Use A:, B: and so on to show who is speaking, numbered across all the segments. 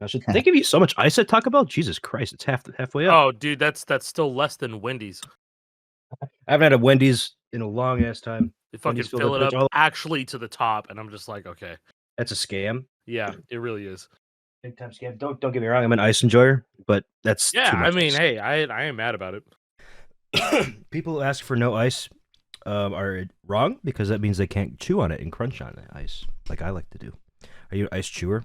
A: Should they give you so much ice at Taco Bell? Jesus Christ, it's halfway up.
B: Oh, dude, that's still less than Wendy's.
A: I haven't had a Wendy's in a long ass time.
B: They fucking fill it up
A: all...
B: actually to the top, and I'm just like, okay,
A: that's a scam.
B: Yeah, it really is.
A: Big time scam. Don't get me wrong. I'm an ice enjoyer, but that's
B: yeah.
A: Too much
B: I mean,
A: ice.
B: hey, I am mad about
A: it. People who ask for no ice are wrong because that means they can't chew on it and crunch on the ice like I like to do. Are you an ice chewer?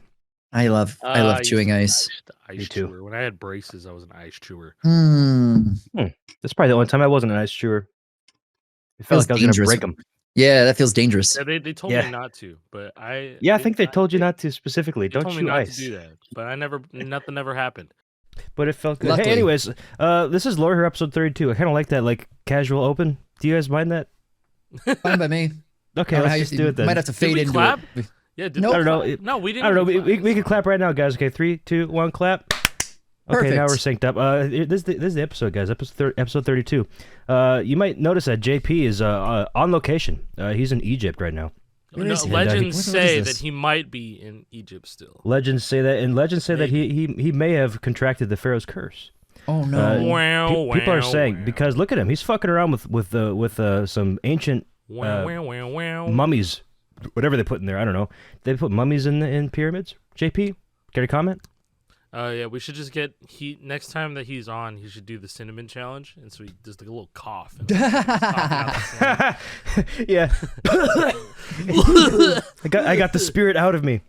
C: I love chewing ice.
B: Me too. Chewer. When I had braces, I was an ice chewer.
A: That's probably the only time I wasn't an ice chewer. It felt like I was going to break them.
C: Yeah, that feels dangerous.
B: Yeah, they told me not to, but I.
A: Yeah, I think they told you not to specifically. Don't chew ice.
B: To do that, but nothing ever happened.
A: But it felt good. Luckily. Hey, anyways, this is Lore here, episode 32. I kind of like that, like casual open. Do you guys mind that?
C: Fine by me.
A: Okay, let's just do it then.
C: Might have to fade into
B: clap?
C: it.
B: Yeah,
A: I don't know.
B: No, we didn't.
A: I don't know. We can clap right now, guys. Okay, 3, 2, 1, clap. Okay, now we're synced up. This is the episode, guys. Episode 32. You might notice that JP is on location. He's in Egypt right now.
B: No, legends say that he might be in Egypt still.
A: Legends say that, and legends say that he may have contracted the Pharaoh's curse.
C: Oh no!
A: People are saying because look at him. He's fucking around with some ancient mummies, whatever they put in there. I don't know. They put mummies in pyramids. JP, care to comment?
B: Yeah, we should just get next time that he's on, he should do the cinnamon challenge, and so he does like a little cough. And
A: yeah. I got the spirit out of me.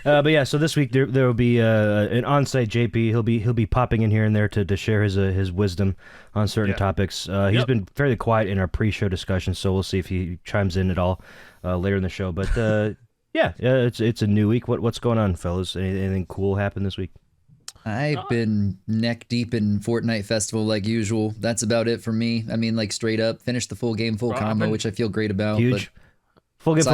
A: But yeah, so this week there will be an on-site JP. He'll be popping in here and there to share his wisdom on certain topics. He's been fairly quiet in our pre-show discussions, so we'll see if he chimes in at all later in the show. But yeah, it's a new week. What's going on, fellas? Anything cool happened this week?
C: I've been neck deep in Fortnite Festival like usual. That's about it for me. I mean, like straight up, finished the full game, full combo, which I feel great about.
A: Huge. Full game,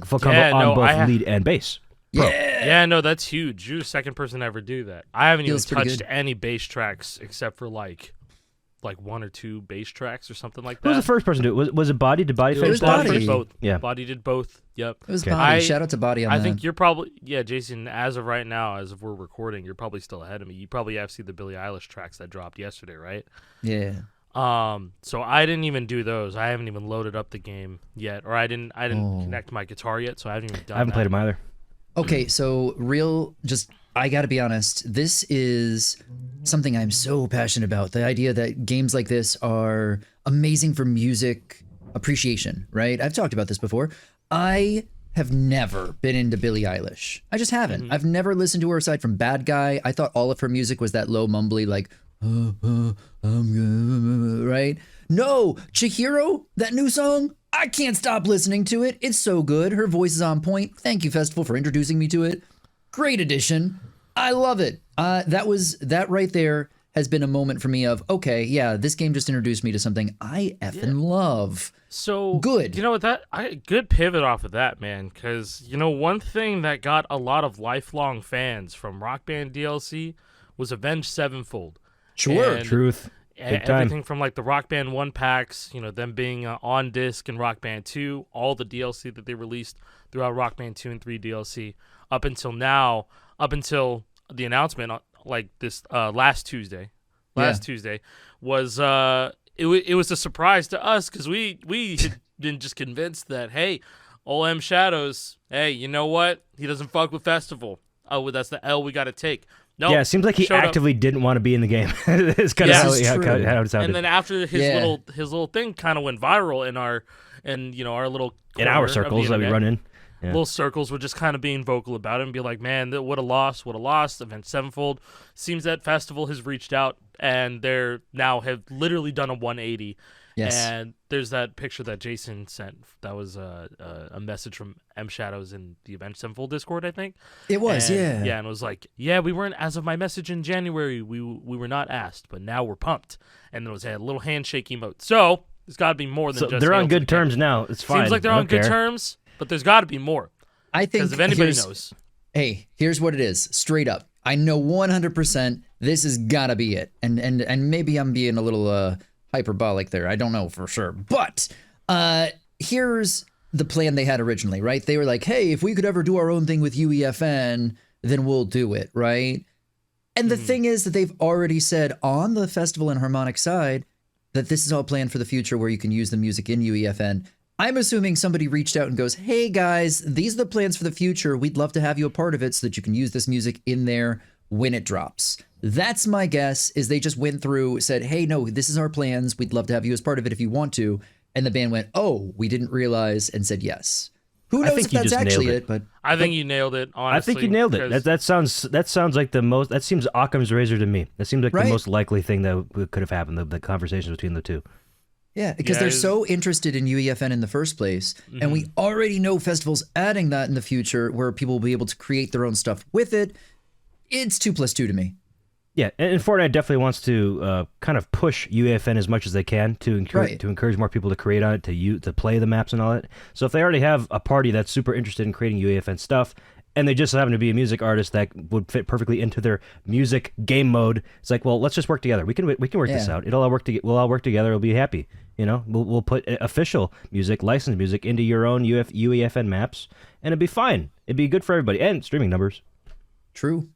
A: full combo on both lead and bass.
B: Yeah, no, that's huge. You're the second person to ever do that. I haven't even touched any bass tracks except for like 1 or 2 bass tracks or something like that.
A: Who was the first person to do it? Was it Body? Did Body finish?
B: Body did both.
A: Yeah,
B: Body did both. Yep.
C: It was Body. Shout out to Body on that.
B: I think you're probably Jason. As of right now, as of we're recording, you're probably still ahead of me. You probably have seen the Billie Eilish tracks that dropped yesterday, right?
C: Yeah.
B: So I didn't even do those. I haven't even loaded up the game yet, or I didn't connect my guitar yet, so I haven't even done.
A: I haven't played them either.
C: Okay, so I gotta be honest, this is something I'm so passionate about. The idea that games like this are amazing for music appreciation, right? I've talked about this before. I have never been into Billie Eilish. I just haven't. Mm-hmm. I've never listened to her aside from Bad Guy. I thought all of her music was that low mumbly, like, right? No, Chihiro, that new song, I can't stop listening to it. It's so good. Her voice is on point. Thank you, Festival, for introducing me to it. Great addition. I love it. That right there has been a moment for me of, okay, yeah, this game just introduced me to something I effing love.
B: So
C: good.
B: You know what? Good pivot off of that, man. Because one thing that got a lot of lifelong fans from Rock Band DLC was Avenged Sevenfold.
A: Sure, truth.
B: Everything from like the Rock Band 1 packs, them being on disc and Rock Band 2, all the DLC that they released throughout Rock Band 2 and 3 DLC up until now, up until the announcement like this last Tuesday was it was a surprise to us because we had been just convinced that, hey, OM Shadows, hey, you know what? He doesn't fuck with Festival. Oh, that's the L we got to take. No,
A: yeah, it seems like he actively didn't want to be in the game. It's kind of how it sounded.
B: And then after his little thing kind of went viral in our little
A: in our circles that we run in.
B: Yeah. Little circles were just kind of being vocal about it and be like, man, what a loss. Avenged Sevenfold. Seems that Festival has reached out and they're now have literally done a 180.
C: Yes.
B: And there's that picture that Jason sent. That was a message from M Shadows in the Avenged Sevenfold Discord, I think.
C: It was, yeah.
B: Yeah, and it was like, yeah, we weren't, as of my message in January, we were not asked, but now we're pumped. And then it was a little handshake emote. So there's got to be more than just.
A: They're on good terms now. It's fine.
B: Seems like they're on good terms, but there's got to be more.
C: I think.
B: Because if anybody knows.
C: Hey, here's what it is. Straight up. I know 100% this has got to be it. And maybe I'm being a little hyperbolic there. I don't know for sure. But here's the plan they had originally, right? They were like, hey, if we could ever do our own thing with UEFN, then we'll do it, right? And the thing is that they've already said on the festival and Harmonix side that this is all planned for the future where you can use the music in UEFN. I'm assuming somebody reached out and goes, hey guys, these are the plans for the future. We'd love to have you a part of it so that you can use this music in there when it drops. That's my guess, is they just went through, said, hey, no, this is our plans. We'd love to have you as part of it if you want to. And the band went, oh, we didn't realize, and said yes. Who knows if that's actually it, but
B: I think you nailed it, honestly.
A: I think you nailed it. That sounds like the most, that seems Occam's razor to me. That seems like the most likely thing that could have happened, the conversations between the two.
C: Yeah, because they're so interested in UEFN in the first place, and we already know festivals adding that in the future where people will be able to create their own stuff with it. It's 2 + 2 to me.
A: Yeah, and Fortnite definitely wants to kind of push UEFN as much as they can to encourage more people to create on it, to play the maps and all that. So if they already have a party that's super interested in creating UEFN stuff, and they just happen to be a music artist that would fit perfectly into their music game mode, it's like, well, let's just work together. We can work this out. It'll all work together. We'll all work together. We'll be happy. You know, we'll put official music, licensed music into your own UEFN maps, and it'd be fine. It'd be good for everybody and streaming numbers.
C: True.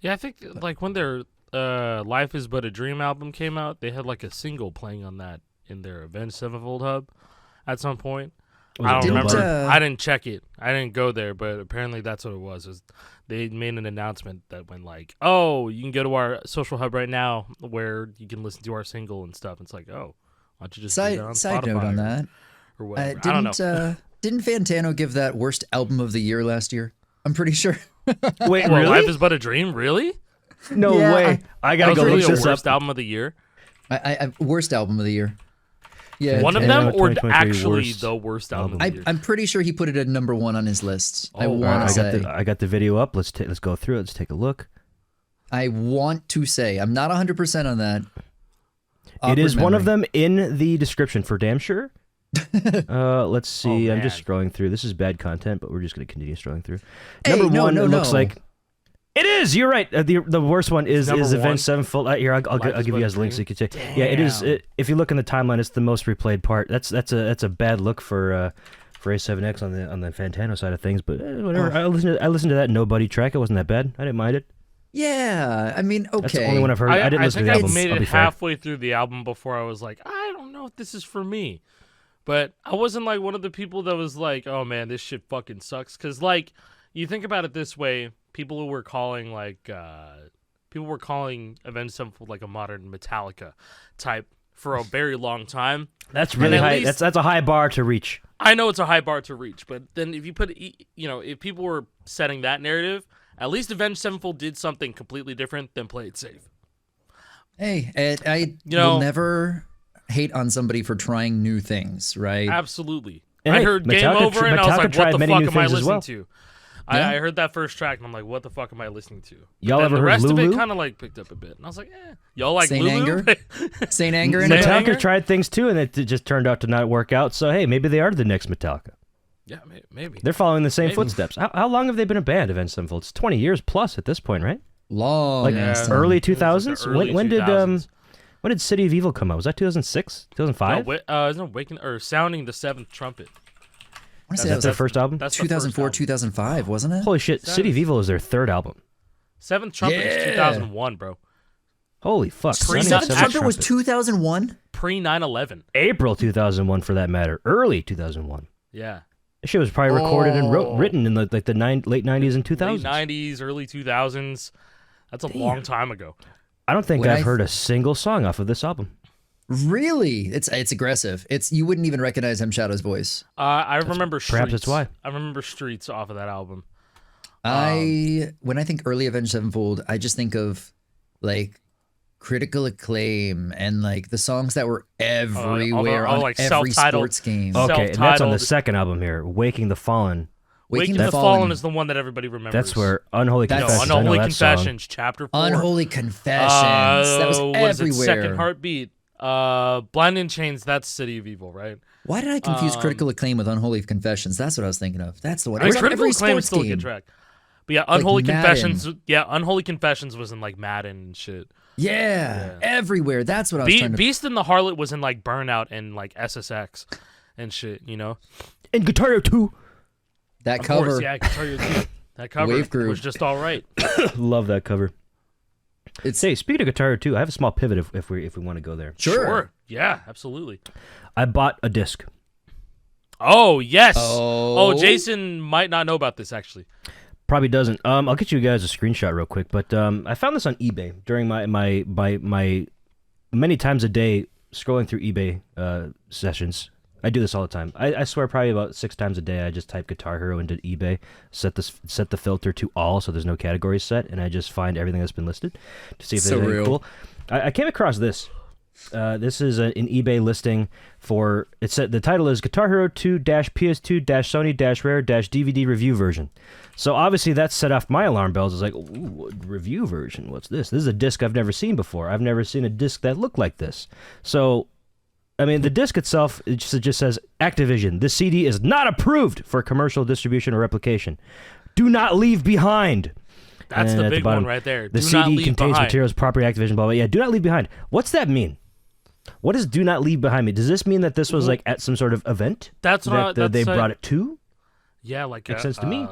B: Yeah, I think like when their Life Is But a Dream album came out, they had like a single playing on that in their Avenged Sevenfold hub at some point. I don't remember. I didn't check it. I didn't go there, but apparently that's what it was. They made an announcement that went like, oh, you can go to our social hub right now where you can listen to our single and stuff. It's like, oh, why don't you just do that on
C: side
B: Spotify
C: note on that.
B: Or whatever. I don't know.
C: Didn't Fantano give that worst album of the year last year? I'm pretty sure.
A: Wait,
B: well,
A: really?
B: Life Is But a Dream? Really?
A: No way. I gotta go look this up.
B: Worst album of the year?
C: Worst album of the year. Yeah,
B: one of them, or actually the worst album of the year?
C: I'm pretty sure he put it at #1 on his list.
B: Oh,
C: I want to say.
A: I got the video up. Let's go through it. Let's take a look.
C: I want to say. I'm not 100% on that.
A: It is one of them in the description for damn sure. Let's see. I'm just scrolling through. This is bad content, but we're just going to continue scrolling through.
C: Hey,
A: Number one, it looks like it is. You're right. The worst one is Avenged Sevenfold. Here, I'll give you guys links so you can check. Yeah, it is. If you look in the timeline, it's the most replayed part. That's a bad look for A7X on the Fantano side of things. But whatever. I listened to that Nobody track. It wasn't that bad. I didn't mind it.
C: Yeah, I mean, okay.
A: That's the only one I've heard. I didn't listen to the album.
B: I think I made it halfway through the album before I was like, I don't know if this is for me. But I wasn't like one of the people that was like, oh man, this shit fucking sucks. Because like, you think about it this way, people were calling Avenged Sevenfold like a modern Metallica type for a very long time.
A: That's really high. That's a high bar to reach.
B: I know it's a high bar to reach, but then if you put, if people were setting that narrative, at least Avenged Sevenfold did something completely different than play it safe.
C: Hey, I will never hate on somebody for trying new things, right?
B: Absolutely.
A: Hey,
B: I heard Game Over and I was like, what the fuck am I listening to?
C: Yeah.
B: I heard that first track and I'm like, what the fuck am I listening to?
A: Y'all ever heard
B: the rest
A: Lulu?
B: of it kind of like picked up a bit. And I was like, y'all like
C: Saint
B: Lulu?
C: Anger? Saint Anger and
A: Metallica tried things too, and it just turned out to not work out. So hey, maybe they are the next Metallica.
B: Yeah, maybe.
A: They're following the same footsteps. How long have they been a band, Avenged Sevenfold? It's 20 years plus at this point, right?
C: Long.
A: Like early 2000s? When did City of Evil come out? Was that 2006? 2005?
B: No, isn't Awaken or Sounding the Seventh Trumpet?
A: That's their first album?
B: That's
C: 2004, 2005, wasn't it?
A: Holy shit, City of Evil is their third album.
B: Seventh Trumpet is 2001, bro.
A: Holy fuck.
C: Seventh Trumpet was 2001?
B: Pre 9/11.
A: April 2001 for that matter. Early 2001.
B: Yeah.
A: This shit was probably recorded and written in late 90s and 2000s.
B: Late 90s, early 2000s. That's a long time ago.
A: I don't think I've heard a single song off of this album.
C: Really? It's aggressive. You wouldn't even recognize M Shadow's voice.
B: I remember Streets.
A: Perhaps that's why.
B: I remember Streets off of that album.
C: When I think early Avenged Sevenfold, I just think of like critical acclaim and like the songs that were everywhere on
B: like
C: every sports game.
A: Okay, that's on the second album here, Waking the Fallen.
B: Waking the Fallen is the one that everybody remembers.
A: That's where Unholy Confessions.
B: No, Unholy Confessions, Chapter 4.
C: Unholy Confessions. That was everywhere.
B: Second Heartbeat. Blind in Chains. That's City of Evil, right?
C: Why did I confuse Critical Acclaim with Unholy Confessions? That's what I was thinking of. That's the one.
B: Critical Acclaim is still a good track. But yeah, Unholy Confessions.
C: Madden.
B: Yeah, Unholy Confessions was in like Madden and shit.
C: Yeah, everywhere. That's what I was trying to...
B: Beast and the Harlot was in like Burnout and like SSX and shit, you know?
A: And Guitar Hero 2.
C: That cover.
B: Course, yeah, Guitar Hero 2. That cover
C: Wave group.
B: was just all right.
A: Love that cover.
C: It's
A: Hey, speaking of Guitar Hero 2, I have a small pivot if we want to go there.
C: sure.
B: Yeah, absolutely.
A: I bought a disc.
B: Oh, yes.
C: Oh.
B: Jason might not know about this, actually.
A: Probably doesn't. I'll get you guys a screenshot real quick, but I found this on eBay during my many times a day scrolling through eBay sessions. I do this all the time. I swear probably about 6 times a day I just type Guitar Hero into eBay, set the filter to all so there's no categories set, and I just find everything that's been listed to see if there's anything cool. I came across this. This is an eBay listing for, it said the title is Guitar Hero 2-PS2-Sony-Rare-DVD review version. So obviously that set off my alarm bells. It's like, ooh, review version, what's this? This is a disc I've never seen before. I've never seen a disc that looked like this. So, I mean, the disc itself, it just says, Activision, this CD is not approved for commercial distribution or replication. Do not leave behind.
B: That's
A: And
B: the
A: at
B: big
A: bottom,
B: one right there.
A: The
B: Do not
A: CD
B: leave
A: contains
B: behind.
A: materials, property, Activision, blah, blah. Yeah, do not leave behind. What's that mean? What does do not leave behind me? Does this mean that this was like at some sort of event
B: That's
A: that
B: what
A: they brought it to?
B: Yeah, like
A: Makes sense to me.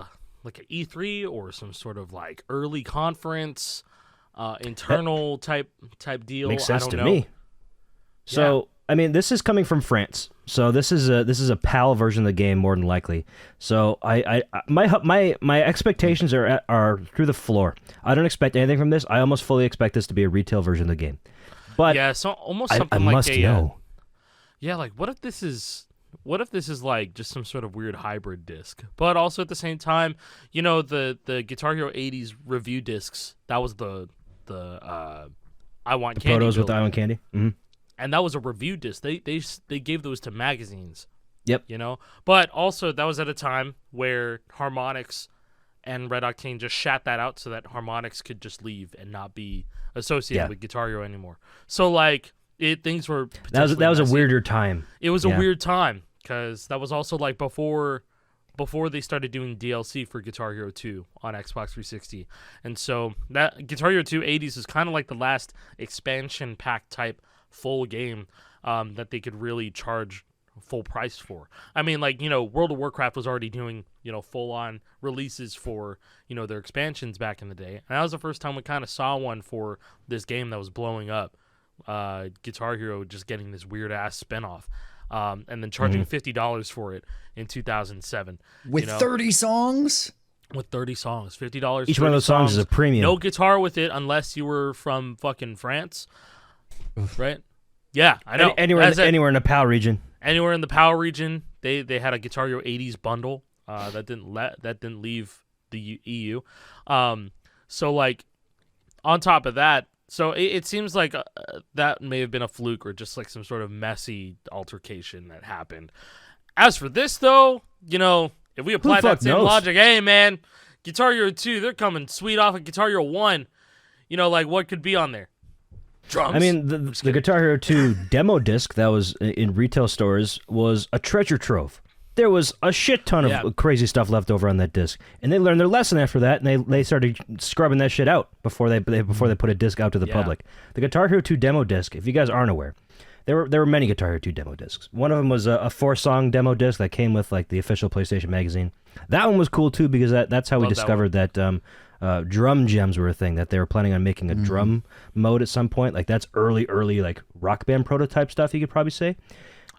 B: Like an E3 or some sort of like early conference, internal type deal.
A: Makes sense
B: I don't
A: to
B: know.
A: me. So, I mean, this is coming from France. So this is a PAL version of the game more than likely. So my expectations are through the floor. I don't expect anything from this. I almost fully expect this to be a retail version of the game. But
B: Yeah, so almost
A: I
B: something like
A: must know.
B: yeah, like what if this is like just some sort of weird hybrid disc? But also at the same time, you know, the Guitar Hero 80s review discs, that was the I Want Candy
A: Photos with
B: build.
A: I Want Candy. Mm-hmm.
B: And that was a review disc. They gave those to magazines.
A: Yep.
B: You know? But also that was at a time where Harmonix and Red Octane just shat that out so that Harmonix could just leave and not be associated with Guitar Hero anymore. So like things were
A: That was a
B: messy.
A: weirder time.
B: It was a weird time because that was also like before they started doing DLC for Guitar Hero 2 on Xbox 360. And so that Guitar Hero 2 80s is kind of like the last expansion pack type full game that they could really charge full price for. I mean, like, you know, World of Warcraft was already doing, you know, full on releases for, you know, their expansions back in the day. And that was the first time we kind of saw one for this game that was blowing up. Guitar Hero just getting this weird ass spinoff. And then charging $50 for it in 2007.
C: With 30 songs?
B: With 30 songs. $50.
A: Each one of those songs is a premium.
B: No guitar with it unless you were from fucking France. Right? Yeah, I know.
A: Anywhere in the PAL region.
B: Anywhere in the PAL region, they had a Guitar Hero 80s bundle that didn't leave the EU. So like on top of that, so it seems like that may have been a fluke or just like some sort of messy altercation that happened. As for this though, you know, if we apply that same logic, hey man, Guitar Hero 2, they're coming sweet off of Guitar Hero 1. You know, like what could be on there? Drums.
A: I mean, the Guitar Hero 2 demo disc that was in retail stores was a treasure trove. There was a shit ton of crazy stuff left over on that disc, and they learned their lesson after that, and they started scrubbing that shit out before they put a disc out to the public. The Guitar Hero 2 demo disc, if you guys aren't aware, there were many Guitar Hero 2 demo discs. One of them was a 4-song demo disc that came with like the official PlayStation magazine. That one was cool too because that's how we discovered that drum gems were a thing, that they were planning on making a drum mode at some point. Like that's early like Rock Band prototype stuff, you could probably say.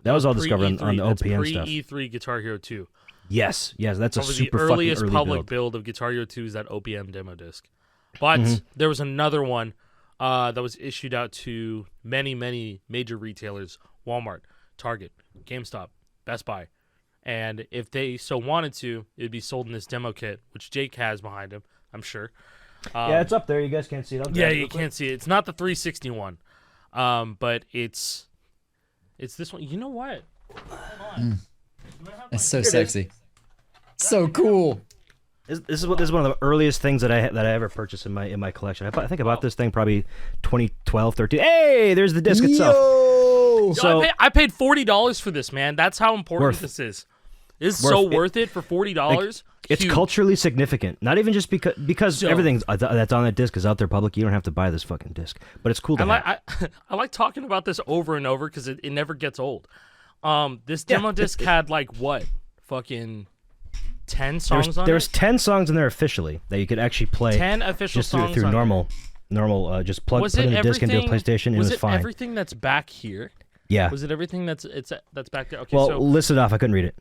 A: That was all discovered on the OPM stuff.
B: Pre-E3 Guitar Hero 2.
A: Yes, that's a super
B: the earliest
A: fucking early
B: public build of Guitar Hero 2 is that OPM demo disc. But there was another one that was issued out to many, many major retailers: Walmart, Target, GameStop, Best Buy. And if they so wanted to, it would be sold in this demo kit, which Jake has behind him, I'm sure.
A: Yeah, it's up there. You guys can't see it.
B: Yeah, you can't see it. It's not the 360 one, but it's this one. You know what? Hold on.
C: It's so sexy. So cool.
A: This is one of the earliest things that I ever purchased in my collection. I think I bought this thing probably 2012, 13. Hey, there's the disc itself.
C: Yo!
A: So
B: I paid $40 for this, man. That's how important this is. It's so worth it for $40.
A: It's culturally significant. Not even just because everything that's on that disc is out there public. You don't have to buy this fucking disc, but it's cool to have.
B: I like talking about this over and over because it never gets old. This demo disc had like what? Fucking 10 songs on
A: There's
B: it?
A: 10 songs in there officially that you could actually play
B: 10 official
A: just
B: songs
A: through
B: on
A: normal just put in the disc into a PlayStation and it was fine.
B: Was it everything that's back here?
A: Yeah.
B: Was it everything that's back there? Okay,
A: Well,
B: so
A: list it off. I couldn't read it.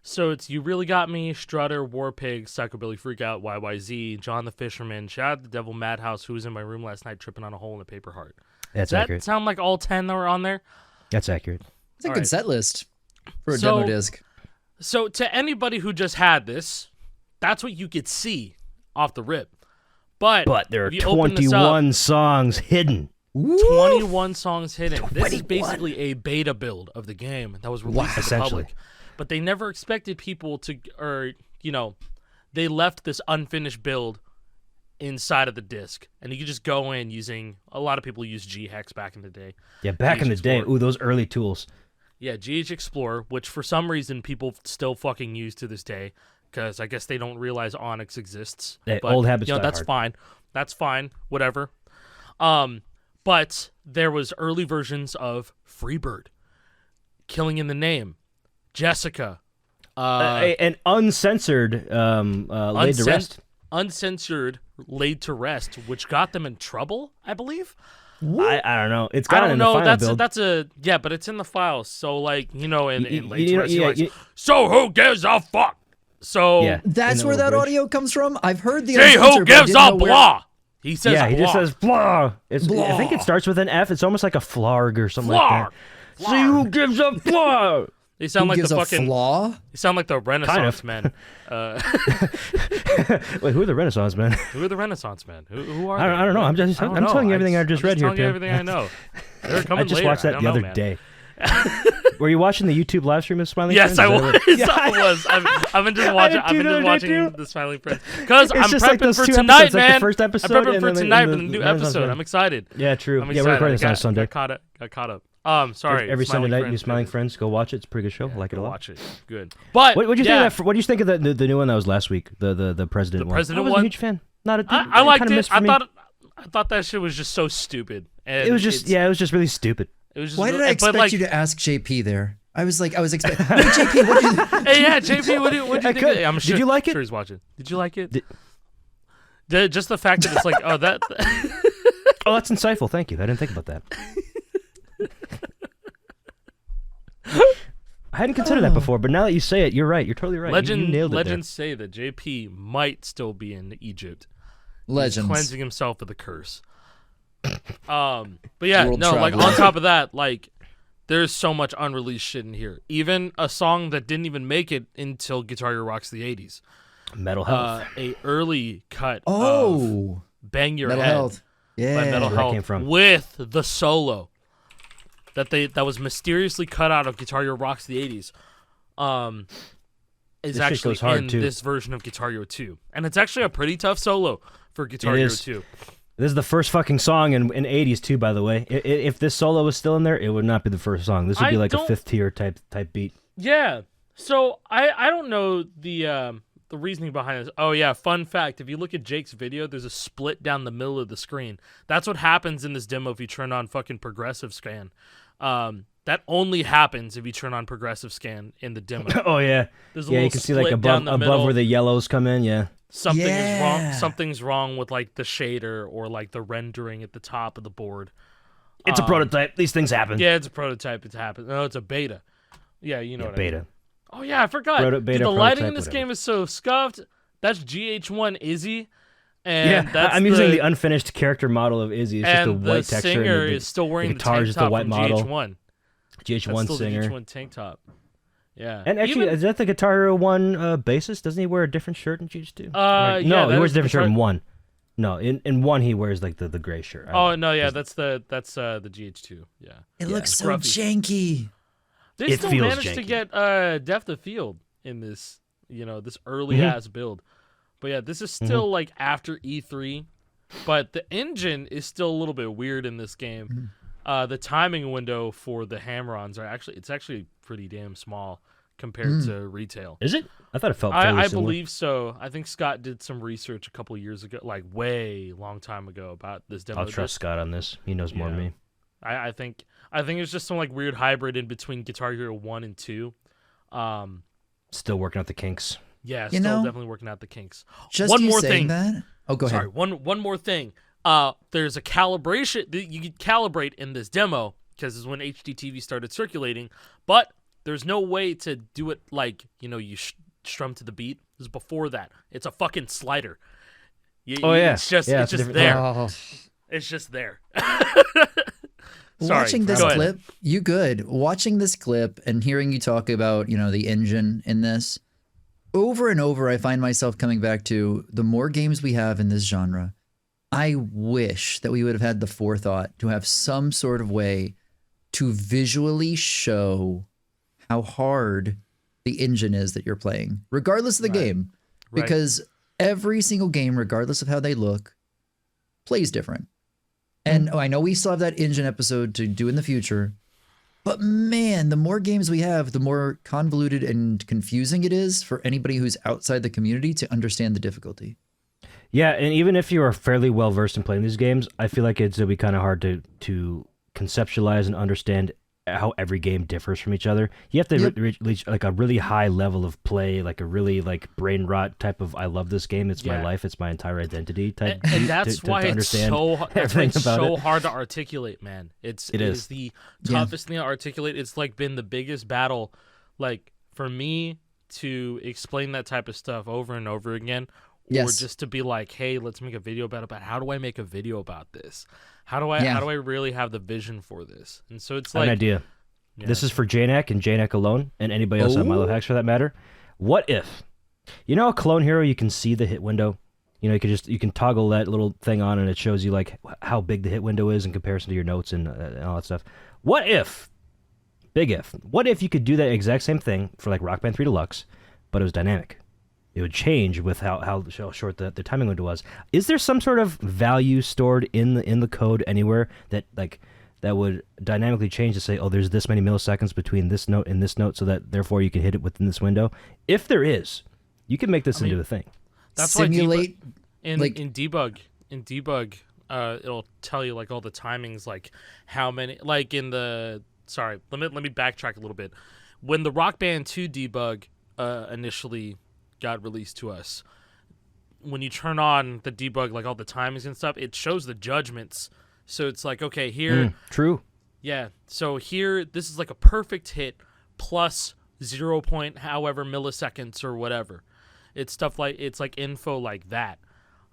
B: So it's You Really Got Me, Strutter, Warpig, Psychobilly Freakout, YYZ, John the Fisherman, Shout Out the Devil Madhouse, Who Was in My Room Last Night Tripping on a Hole in a Paper Heart.
A: That's
B: Does
A: accurate.
B: that sound like all 10 that were on there?
A: That's accurate.
C: It's a good set list for a
B: So-
C: demo disc.
B: So to anybody who just had this, that's what you could see off the rip. But
A: there are
B: if you open this
A: 21 songs hidden.
B: 21 songs hidden. This is basically a beta build of the game that was released to the
A: Essentially.
B: public. But they never expected people to, they left this unfinished build inside of the disc. And you could just go in using, a lot of people use G-Hex back in the day.
A: Yeah, back in the day.
B: Explorer.
A: Ooh, those early tools.
B: Yeah, GH Explorer, which for some reason people still fucking use to this day, because I guess they don't realize Onyx exists.
A: Hey,
B: But,
A: old habits die
B: that's
A: hard.
B: fine. That's fine. Whatever. But there was early versions of Freebird, Killing in the Name, Jessica,
A: An uncensored laid to rest.
B: Uncensored Laid to Rest, which got them in trouble, I believe.
A: I don't know. It's
B: I
A: got
B: don't
A: in the
B: know.
A: final
B: That's
A: build.
B: but it's in the files. So like in Laid
A: you
B: to
A: know,
B: Rest,
A: yeah,
B: you're like, so who gives a fuck? So
A: Yeah.
C: That's
A: in
C: where
A: the
C: that
A: bridge.
C: audio comes from. I've heard the
B: see who
C: uncensored, but I
B: gives
C: didn't
B: a
C: know where-
B: blah. He says
A: Yeah, he just
B: blah.
A: says blah. I think it
C: Blah.
A: starts with an F. It's almost like a flarg or something
B: Flarg.
A: like that. See who gives a blah.
B: They sound
C: Who
B: like
C: gives
B: the
C: a
B: fucking.
C: flaw?
B: They sound like the Renaissance men.
A: Wait, who are the Renaissance men?
B: Who are the Renaissance men? Who are?
A: I don't know. I'm telling you everything I just read here,
B: telling you
A: Tim.
B: everything I know. They're coming
A: I just
B: later.
A: watched
B: I
A: that
B: don't
A: the
B: know,
A: other
B: man.
A: day. Were you watching the YouTube live stream of Smiling
B: Yes,
A: Friends?
B: I
A: Is that
B: was.
A: what- Yeah.
B: I was. I've been just watching.
A: did
B: I've been
A: too the
B: just
A: other day,
B: watching
A: too.
B: the Smiling Friends because I'm
A: just like
B: prepping
A: those
B: for
A: two
B: tonight,
A: episodes, like the
B: man.
A: first episode
B: I'm prepping
A: and
B: for
A: then
B: tonight
A: the
B: with a new
A: Renaissance
B: episode.
A: men.
B: I'm excited.
A: Yeah, true.
B: I'm
A: Yeah,
B: excited.
A: we're recording this on Sunday.
B: Got caught up. Sorry.
A: Every Sunday
B: Smiling
A: night, New Smiling
B: Friends.
A: Friends. Go watch it. It's a pretty good show. I like it a
B: Go
A: lot.
B: watch it. Good. But
A: What do you
B: yeah,
A: think? What do you think of the new one that was last week? The president one.
B: president
A: I wasn't
B: one?
A: a huge fan. Not a.
B: I liked
A: kinda
B: it.
A: missed for me.
B: I thought that shit was just so stupid. And
A: It was just it was just really stupid.
B: It was just,
C: Why did I
B: but,
C: expect
B: like,
C: you to ask JP there? I was expecting. Wait, JP, what did you?
B: Hey, yeah, JP, what do you think?
A: could.
B: I'm sure,
A: Did you like it?
B: Sure he's watching. Did you like it? Just the fact that it's like, oh, that.
A: Oh, that's insightful. Thank you. I didn't think about that. I hadn't considered that before, but now that you say it, you're right. You're totally right. You nailed it
B: Legends say that JP might still be in Egypt.
C: Legends.
B: Cleansing himself of the curse. But yeah,
C: World
B: no, like
C: traveler.
B: on top of that, like there's so much unreleased shit in here. Even a song that didn't even make it until Guitar Hero Rocks the 80s.
A: there. Metal Health.
B: A early cut of
C: Oh,
B: Bang Your
C: Metal
B: Head
C: Health. Yeah.
B: by Metal
A: Where that
B: Health
A: came from.
B: with the solo that was mysteriously cut out of Guitar Hero Rocks the 80s. Is
A: shit
B: actually
A: goes hard,
B: in
A: too.
B: this version of Guitar Hero 2. And it's actually a pretty tough solo for Guitar
A: It
B: Hero
A: is.
B: 2.
A: This is the first fucking song in 80s too, by the way. If this solo was still in there, it would not be the first song. This would
B: I
A: be like a
B: don't-
A: fifth tier type beat.
B: Yeah. So I don't know the reasoning behind this. Oh yeah, fun fact, if you look at Jake's video, there's a split down the middle of the screen. That's what happens in this demo if you turn on fucking progressive scan. That only happens if you turn on progressive scan in the demo.
A: Oh yeah,
B: There's a
A: yeah.
B: little
A: You can see like
B: split down the
A: above
B: middle.
A: where the yellows come in. Yeah,
B: Something is wrong.
C: Yeah.
B: Something's wrong with like the shader or like the rendering at the top of the board.
A: it's a prototype. These things happen.
B: Yeah, it's a prototype. It's happened. No, it's a beta. Yeah, you know what I mean.
A: beta.
B: Oh yeah, I forgot.
A: Beta,
B: Dude, the lighting in
A: prototype,
B: this
A: whatever.
B: game is so scuffed. That's GH1 Izzy, and
A: Yeah,
B: that's
A: I'm using the unfinished character model of Izzy. It's just a
B: and
A: white
B: the
A: texture.
B: singer
A: and
B: is still wearing the
A: guitar
B: tank
A: is just a
B: top
A: white
B: from
A: model.
B: GH1.
A: GH1
B: That's still
A: singer.
B: the GH1 tank top. Yeah,
A: And actually,
B: Even-
A: is that the Guitar Hero 1 bassist? Doesn't he wear a different shirt in GH2?
B: yeah,
A: no, he
B: that
A: wears
B: is
A: a different shirt in
B: Guitar-
A: 1. No, in 1 he wears like the gray shirt. I don't
B: Oh
A: know.
B: no, yeah, that's the GH2. Yeah,
C: It looks so
B: Scruffy.
C: janky.
B: They
A: It
B: still
A: feels
B: managed to
A: janky.
B: get depth of field in this, this early ass build. But yeah, this is still like after E3, but the engine is still a little bit weird in this game. The timing window for the hammer-ons it's actually pretty damn small compared to retail.
A: Is it? I thought it felt fairly
B: I
A: similar.
B: believe so. I think Scott did some research a couple years ago, like way long time ago, about this demo.
A: I'll trust Scott on this. He knows more than
B: Yeah.
A: me.
B: I think it's just some like weird hybrid in between Guitar Hero 1 and 2.
A: Still working out the kinks.
B: Yeah,
C: You
B: still
C: know,
B: definitely working out the kinks.
C: Just
B: one
C: you
B: more
C: saying
B: thing.
C: that. Oh, go
B: Sorry,
C: ahead.
B: one more thing. There's a calibration you can calibrate in this demo because this is when HDTV started circulating, but there's no way to do it like you strum to the beat. This is before that. It's a fucking slider. It's just there.
C: Oh.
B: It's just there.
C: Watching this
B: go ahead.
C: clip, you good. Watching this clip and hearing you talk about, the engine in this, over and over, I find myself coming back to the more games we have in this genre, I wish that we would have had the forethought to have some sort of way to visually show how hard the engine is that you're playing, regardless of the game.
B: Right.
C: Because every single game, regardless of how they look, plays different. And I know we still have that engine episode to do in the future, but man, the more games we have, the more convoluted and confusing it is for anybody who's outside the community to understand the difficulty.
A: Yeah, and even if you are fairly well versed in playing these games, I feel like it'll be kind of hard to conceptualize and understand how every game differs from each other. You have to reach like a really high level of play, like a really brain rot type of I love this game, it's my life, it's my entire identity type.
B: And that's why it's so hard to articulate, man. It is the toughest thing to articulate. It's been the biggest battle, for me to explain that type of stuff over and over again. Or just to be like, hey, let's make a video about it. But how do I make a video about this? How do I really have the vision for this? And so it's
A: an idea. Yeah. This is for JNAC and JNAC alone, and anybody else on MiloHax for that matter. What if, a clone hero, you can see the hit window. You can toggle that little thing on, and it shows you how big the hit window is in comparison to your notes and all that stuff. What if, big if, what if you could do that exact same thing for Rock Band 3 Deluxe, but it was dynamic? It would change with how short the timing window was. Is there some sort of value stored in the code anywhere that that would dynamically change to say, oh, there's this many milliseconds between this note and this note, so that therefore you can hit it within this window? If there is, you can make this into a thing.
B: That's
C: simulate
B: why in debug, it'll tell you all the timings, how many in the sorry. Let me backtrack a little bit. When the Rock Band 2 debug initially got released to us, when you turn on the debug, all the timings and stuff, it shows the judgments. So it's okay, here
A: true,
B: yeah, so here this is a perfect hit plus 0 point however milliseconds or whatever. It's stuff it's info like that.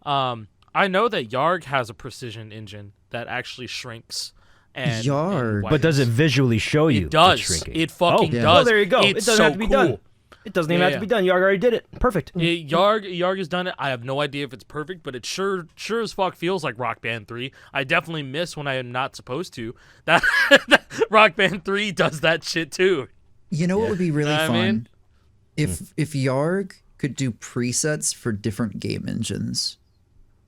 B: I know that YARG has a precision engine that actually shrinks and
C: YARG,
A: but does it visually show you?
B: It does.
A: Shrinking?
B: It fucking does.
A: Oh, there you go.
B: It's
A: it doesn't have to be
B: cool.
A: done. It doesn't even have to be done. YARG already did it. Perfect.
B: YARG has done it. I have no idea if it's perfect, but it sure as fuck feels like Rock Band 3. I definitely miss when I am not supposed to. That Rock Band 3 does that shit too.
C: You know what would be really fun?
B: I mean?
C: If YARG could do presets for different game engines,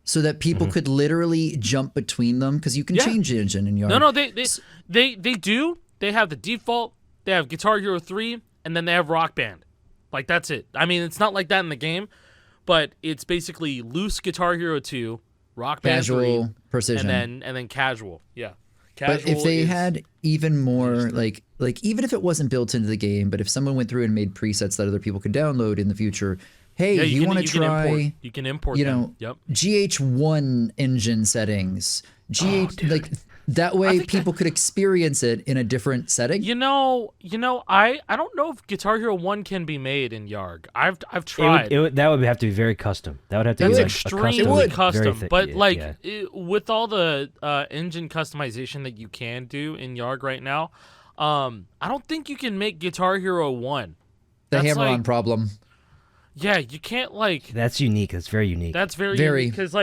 C: so that people could literally jump between them, because you can change the engine in YARG.
B: No, they do. They have the default. They have Guitar Hero 3, and then they have Rock Band. That's it. I mean, it's not like that in the game, but it's basically loose Guitar Hero 2, Rock Band
C: casual
B: 3,
C: precision,
B: and then casual. Yeah. Casual
C: but if they had even more, even if it wasn't built into the game, but if someone went through and made presets that other people could download in the future, hey, you want to try?
B: You can import them. Yep.
C: GH1 engine settings, that way people could experience it in a different setting.
B: I don't know if Guitar Hero 1 can be made in YARG. I've tried.
A: That would have to be very custom. That would have to be
B: extremely custom. But
A: with
B: all the engine customization that you can do in YARG right now, I don't think you can make Guitar Hero 1.
C: The hammer-on problem.
B: Yeah, you can't
A: That's unique. That's very unique.
B: That's very unique because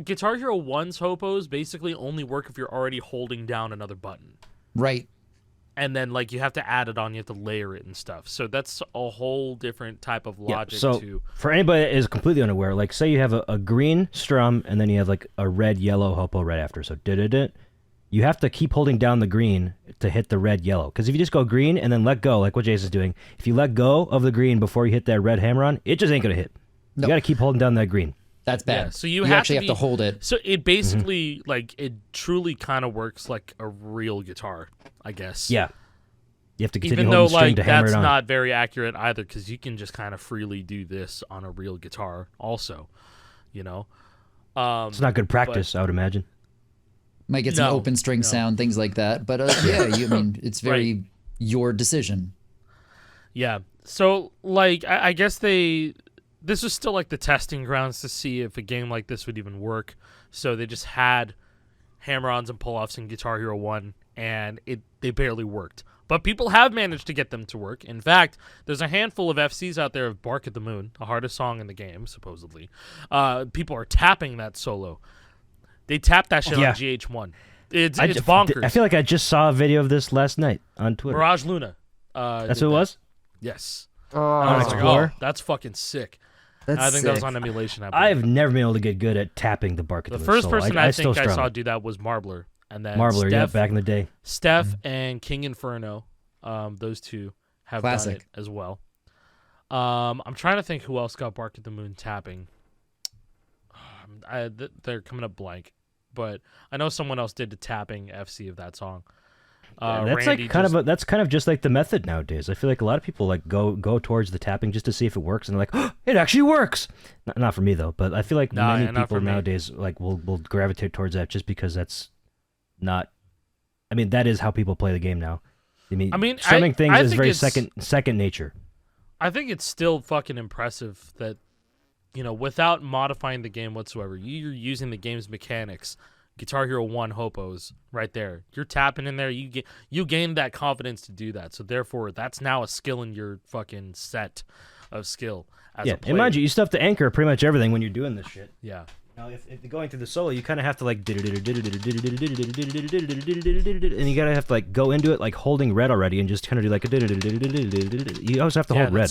B: Guitar Hero 1's hopos basically only work if you're already holding down another button.
C: Right.
B: And then you have to add it on, you have to layer it and stuff. So that's a whole different type of logic too.
A: For anybody that is completely unaware, say you have a green strum and then you have a red yellow hopo right after. So you have to keep holding down the green to hit the red yellow. Because if you just go green and then let go, like what Jason's doing, if you let go of the green before you hit that red hammer on, it just ain't gonna hit. No. You gotta keep holding down that green.
C: That's bad.
B: Yeah, so you
C: actually have to hold it.
B: So it basically it truly kind of works like a real guitar, I guess.
A: Yeah. You have to continue
B: Even though
A: holding the string
B: like
A: to hammer
B: that's
A: it on.
B: not very accurate either, because you can just kind of freely do this on a real guitar, also. You know,
A: It's not good practice, I would imagine.
C: Might get some open string sound, things like that. But yeah, I mean, it's very your decision.
B: Yeah. So like, I guess this was still like the testing grounds to see if a game like this would even work. So they just had hammer-ons and pull-offs in Guitar Hero 1, and they barely worked. But people have managed to get them to work. In fact, there's a handful of FCs out there of Bark at the Moon, the hardest song in the game, supposedly. People are tapping that solo. They tapped that shit on GH1. It's bonkers.
A: I feel like I just saw a video of this last night on Twitter.
B: Mirage Luna.
A: That's what it was?
B: Yes.
A: On Explorer?
B: That's fucking sick.
C: That's
B: I think
C: sick.
B: that was on emulation. I believe.
A: I've never been able to get good at tapping the Bark at the
B: The
A: Moon
B: first
A: solo.
B: person I think I saw do that was Marbler. And then
A: Marbler,
B: Steph,
A: back in the day.
B: Steph and King Inferno, those two have done it as well. I'm trying to think who else got Bark at the Moon tapping. They're coming up blank, but I know someone else did the tapping FC of that song.
A: That's
B: Randy
A: like that's kind of just like the method nowadays. I feel like a lot of people like go towards the tapping just to see if it works, and they're like, oh, it actually works. Not for me though, but I feel like many people nowadays like will gravitate towards that just because that's not. I mean, that is how people play the game now. I mean strumming things is very second nature.
B: I think it's still fucking impressive that, you know, without modifying the game whatsoever, you're using the game's mechanics. Guitar Hero 1 hopos right there. You're tapping in there. You gain that confidence to do that. So therefore, that's now a skill in your fucking set of skill as a player.
A: And mind you still have to anchor pretty much everything when you're doing this shit.
B: Yeah.
A: Now, if you're going through the solo, you kind of have to like, and you gotta have to like go into it like holding red already, and just kind of do like a. You always have to hold red.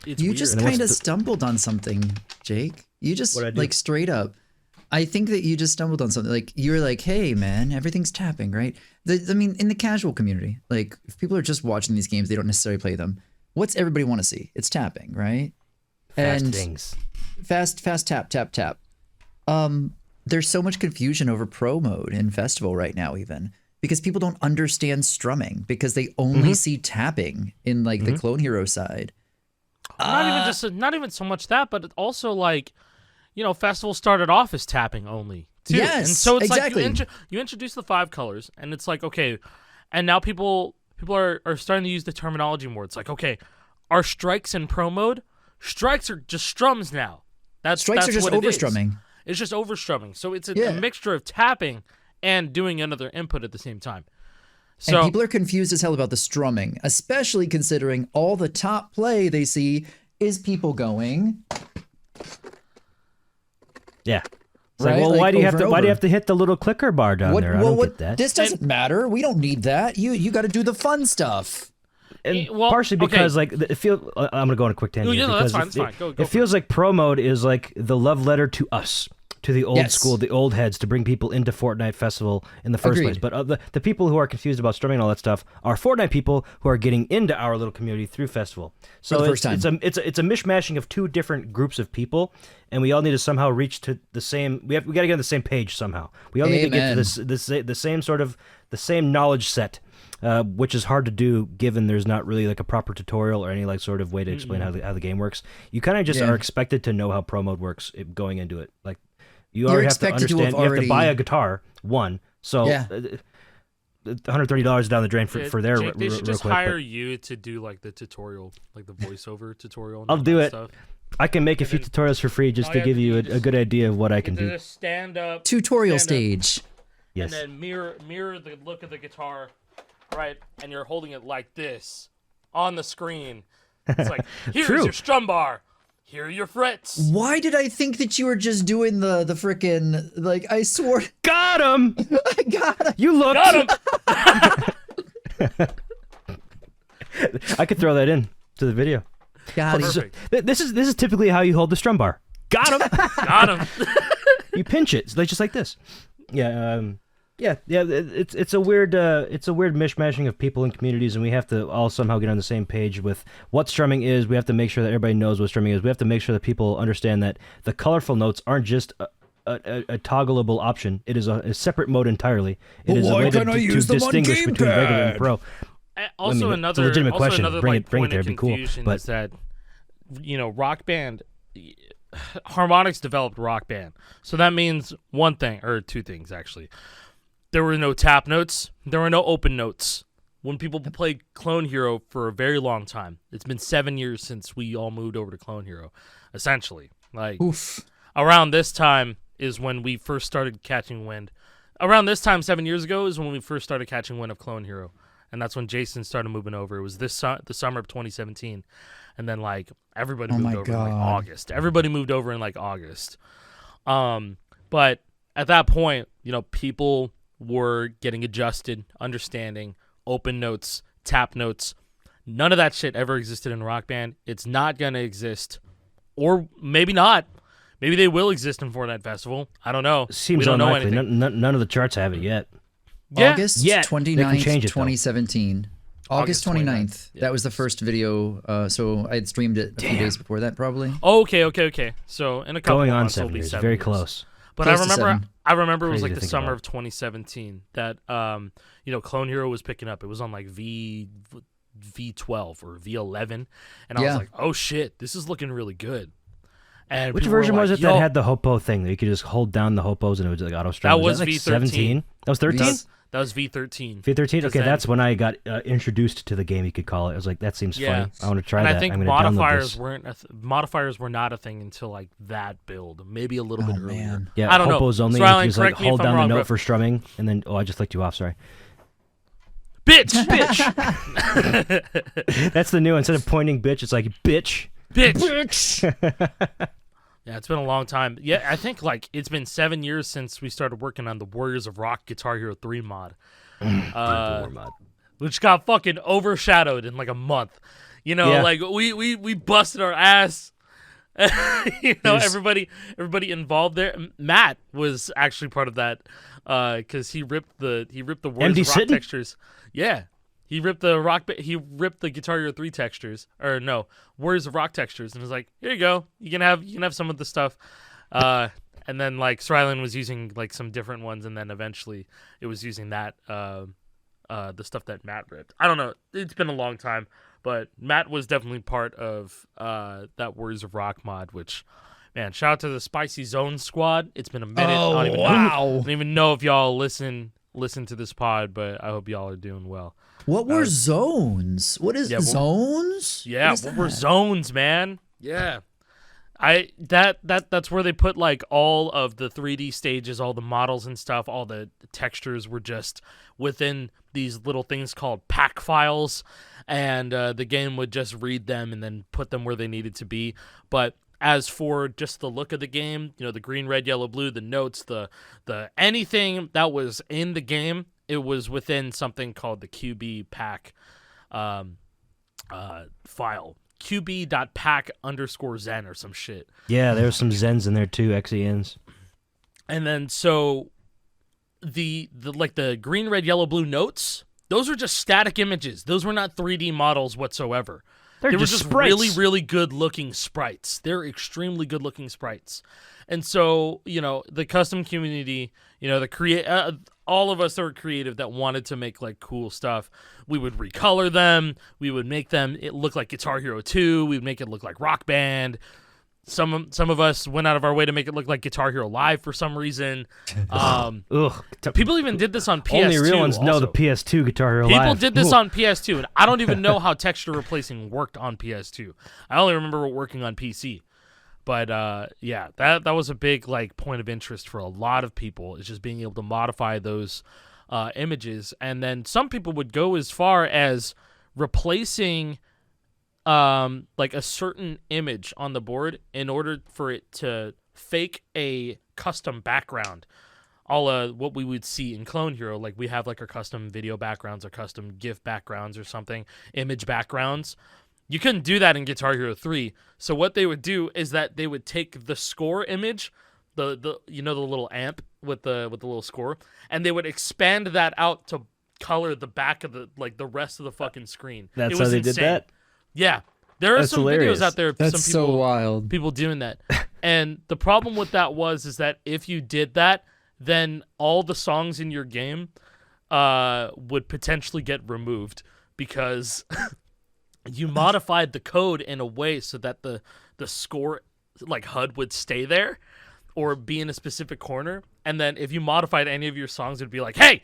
C: You just kind of stumbled on something, Jake. You just like straight up. I think that you just stumbled on something. Like you're like, hey man, everything's tapping, right? I mean, in the casual community, like if people are just watching these games, they don't necessarily play them. What's everybody want to see? It's tapping, right?
A: Fast things.
C: Fast tap, tap, tap. There's so much confusion over pro mode in Festival right now, even because people don't understand strumming because they only see tapping in like the Clone Hero side.
B: Not even so much that, but also like, you know, Festival started off as tapping only too.
C: Yes,
B: and so it's
C: exactly.
B: like you introduce the 5 colors, and it's like, okay, and now people are starting to use the terminology more. It's like, okay, are strikes in pro mode? Strikes are just strums now.
C: Strikes are just overstrumming.
B: It's just overstrumming. So it's a mixture of tapping and doing another input at the same time. So,
C: and people are confused as hell about the strumming, especially considering all the top play they see is people going.
A: Yeah. It's
C: right?
A: like, well,
C: like
A: why do you have to hit the little clicker bar down there? I don't get that.
C: This doesn't matter. We don't need that. You got to do the fun stuff.
A: And partially because like it feels. I'm gonna go on a quick tangent.
B: Yeah,
A: because
B: that's fine. Go
A: it feels like pro mode is like the love letter to us, to the old school, the old heads, to bring people into Fortnite Festival in the first place. But the people who are confused about strumming and all that stuff are Fortnite people who are getting into our little community through Festival. So it's a mishmashing of two different groups of people, and we all need to somehow reach to the same. We got to get on the same page somehow. We all need to get to the same knowledge set. Which is hard to do given there's not really like a proper tutorial or any like sort of way to explain how the game works. You kind of just are expected to know how pro mode works going into it. Like you already have to understand. You have to buy a guitar so $130 down the drain for their.
B: Jake, they should just hire you to do like the tutorial, like the voiceover tutorial. And
A: I'll do it.
B: Stuff.
A: I can make a few tutorials for free just to give you a good idea of what I can do.
B: Stand up
C: tutorial stage.
A: Yes.
B: And then mirror the look of the guitar. Right, and you're holding it like this on the screen. It's like, here's your strum bar. Here are your frets.
C: Why did I think that you were just doing the frickin' like I swore?
A: Got him.
C: I got him.
A: You looked.
B: Got him.
A: I could throw that in to the video.
C: Got him.
A: This is typically how you hold the strum bar. Got him.
B: Got him.
A: You pinch it, so just like this. Yeah. Yeah, it's a weird mishmashing of people and communities, and we have to all somehow get on the same page with what strumming is. We have to make sure that everybody knows what strumming is. We have to make sure that people understand that the colorful notes aren't just a toggleable option. It is a separate mode entirely. It is a way to distinguish between regular and pro.
B: Also,
A: it's a legitimate question.
B: Another
A: Bring
B: like
A: it
B: point
A: there,
B: of
A: it'd be cool.
B: confusion
A: But
B: is that Rock Band, Harmonix developed Rock Band, so that means one thing or two things actually. There were no tap notes. There were no open notes. When people played Clone Hero for a very long time, it's been 7 years since we all moved over to Clone Hero, essentially. Like,
C: Oof.
B: around this time is when we first started catching wind. Around this time, 7 years ago, is when we first started catching wind of Clone Hero. And that's when Jason started moving over. It was the summer of 2017. And then, like, everybody moved over in, like, August. Everybody moved over in, like, August. But at that point, people were getting adjusted, understanding, open notes, tap notes. None of that shit ever existed in Rock Band. It's not going to exist. Or maybe not. Maybe they will exist in Fortnite Festival. I don't know.
A: Seems
B: we don't
A: unlikely.
B: know anything.
A: None of the charts have it yet.
B: Yeah.
C: August
A: Yet.
C: 29th,
A: change it, though.
C: 2017. August 29th.
B: Yeah.
C: That was the first video. So I had streamed it a few days before that, probably.
B: Okay. So in a couple
A: Going
B: of
A: on
B: months,
A: 7
B: it'll be
A: years.
B: 7
A: Very
B: years.
A: close.
B: But
C: Close to
B: I
C: 7.
B: remember it was
A: Crazy
B: like
A: to
B: the
A: think
B: summer
A: about.
B: of 2017 that Clone Hero was picking up. It was on like V12 or V11, and I was
C: Yeah.
B: like, oh shit, this is looking really good. And
A: Which
B: people were
A: version was
B: like,
A: it that
B: "Yo."
A: had the hopo thing that you could just hold down the hopos and it would like auto strum?
B: That was
A: like
B: V13.
A: 17? That was 13?
B: That was V13.
A: V13? Okay,
B: Because then-
A: that's when I got introduced to the game, you could call it. I was like, that seems
B: Yeah.
A: funny. I want to try
B: And
A: that.
B: I think
A: I'm going to download
B: modifiers
A: this.
B: weren't modifiers were not a thing until like that build, maybe a little bit earlier.
C: Man.
A: Yeah,
B: I don't know.
A: hopos only.
B: Rylan,
A: You just
B: correct me if
A: hold
B: I'm
A: down
B: wrong,
A: the note
B: but-
A: for strumming, and then, I just flicked you off, sorry.
B: Bitch.
A: That's the new one. Instead of pointing bitch, it's like, bitch.
B: Yeah, it's been a long time. Yeah, I think like it's been 7 years since we started working on the Warriors of Rock Guitar Hero 3 mod. Which got fucking overshadowed in like a month.
A: Yeah.
B: Like we busted our ass. Everybody involved there. Matt was actually part of that because he ripped the Warriors of Rock
A: Sitting?
B: textures. Yeah. He ripped the Guitar Hero 3 textures, or no, Warriors of Rock textures, and was like, "Here you go. You can have some of the stuff." And then like Srylan was using like some different ones, and then eventually it was using that the stuff that Matt ripped. I don't know. It's been a long time, but Matt was definitely part of that Warriors of Rock mod. Which, man, shout out to the Spicy Zone squad. It's been a minute.
C: Oh,
B: I
C: wow.
B: don't even know if y'all listen to this pod, but I hope y'all are doing well.
C: What were zones? What is zones?
B: Yeah, what were zones, man? Yeah. That's where they put like all of the 3D stages, all the models and stuff, all the textures were just within these little things called pack files, and the game would just read them and then put them where they needed to be. But as for just the look of the game, the green, red, yellow, blue, the notes, the anything that was in the game, it was within something called the QB pack file. QB.pack_zen or some shit.
A: Yeah, there was some Zens in there too, XENs.
B: And then so the green, red, yellow, blue notes, those were just static images. Those were not 3D models whatsoever. They were just
A: sprites.
B: really, really good looking sprites. They're extremely good looking sprites. And so, the custom community, all of us that were creative that wanted to make like cool stuff, we would recolor them. We would make them look like Guitar Hero 2. We'd make it look like Rock Band. Some of us went out of our way to make it look like Guitar Hero Live for some reason.
A: Ugh.
B: People even did this on PS2.
A: Only real ones know the
B: also.
A: PS2 Guitar Hero
B: People
A: Live.
B: did this
A: Ooh.
B: on PS2, and I don't even know how texture replacing worked on PS2. I only remember it working on PC. But yeah, that was a big like point of interest for a lot of people. Is just being able to modify those images, and then some people would go as far as replacing like a certain image on the board in order for it to fake a custom background. All what we would see in Clone Hero, like we have like our custom video backgrounds or custom GIF backgrounds or something, image backgrounds. You couldn't do that in Guitar Hero 3. So what they would do is that they would take the score image, the little amp with the little score, and they would expand that out to color the back of the rest of the fucking screen.
A: That's
B: It
A: how
B: was
A: they
B: insane.
A: did that?
B: Yeah. There are
A: That's
B: some
A: hilarious.
B: videos out there of
C: That's
B: some people,
C: so wild.
B: people doing that. And the problem with that is that if you did that, then all the songs in your game would potentially get removed because you modified the code in a way so that the score like HUD would stay there or be in a specific corner, and then if you modified any of your songs, it'd be like, hey,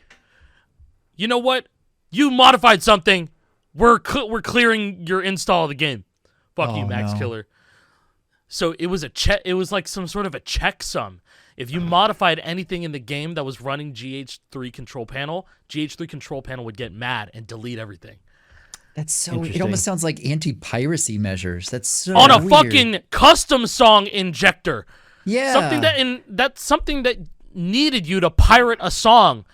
B: you know what? You modified something. We're clearing your install of the game. Fuck you, Max Killer. So it was it was like some sort of a checksum. If you modified anything in the game that was running GH3 control panel, GH3 control panel would get mad and delete everything.
C: That's so. It almost sounds like anti-piracy measures. That's so
B: on a
C: weird.
B: fucking custom song injector.
C: Yeah,
B: that's something that needed you to pirate a song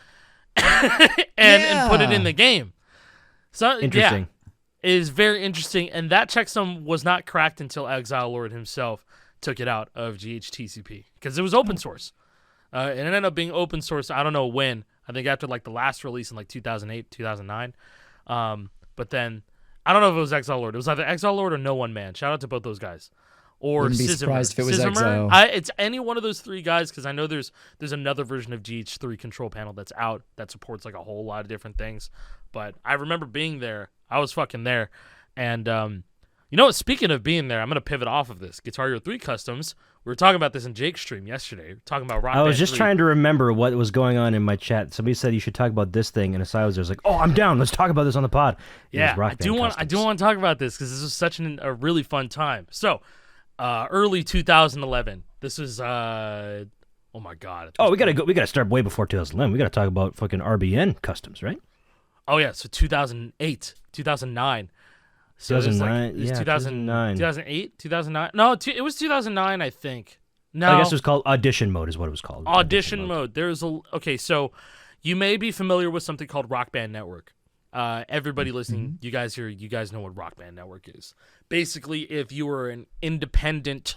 B: and put it in the game. So
A: Interesting.
B: Yeah, it is very interesting, and that checksum was not cracked until Exile Lord himself took it out of GHTCP because it was open source. And it ended up being open source. I don't know when. I think after like the last release in like 2008, 2009. But then I don't know if it was Exile Lord. It was either Exile Lord or No One Man. Shout out to both those guys. Or
C: Wouldn't be
B: Scissomer.
C: surprised if it was
B: Scissomer.
C: Exile.
B: It's any one of those three guys because I know there's another version of GH3 control panel that's out that supports like a whole lot of different things. But I remember being there. I was fucking there. And you know what? Speaking of being there, I'm going to pivot off of this. Guitar Hero 3 Customs. We were talking about this in Jake's stream yesterday. We were talking about Rock
A: I was
B: Band
A: just
B: 3.
A: trying to remember what was going on in my chat. Somebody said you should talk about this thing, and Acai was there, like, "Oh, I'm down. Let's talk about this on the pod."
B: Yeah, I do want to talk about this because this was such a really fun time. So, early 2011. This was oh my god.
A: Oh, we gotta start way before 2011. We gotta talk about fucking RBN customs, right?
B: Oh yeah, so 2008, 2009. So
A: 2009,
B: it was
A: 2009.
B: 2008, 2009. No, it was 2009, I think. No,
A: I guess it was called Audition Mode, is what it was called.
B: Audition Mode. Okay, so you may be familiar with something called Rock Band Network. Everybody listening, you guys know what Rock Band Network is. Basically, if you were an independent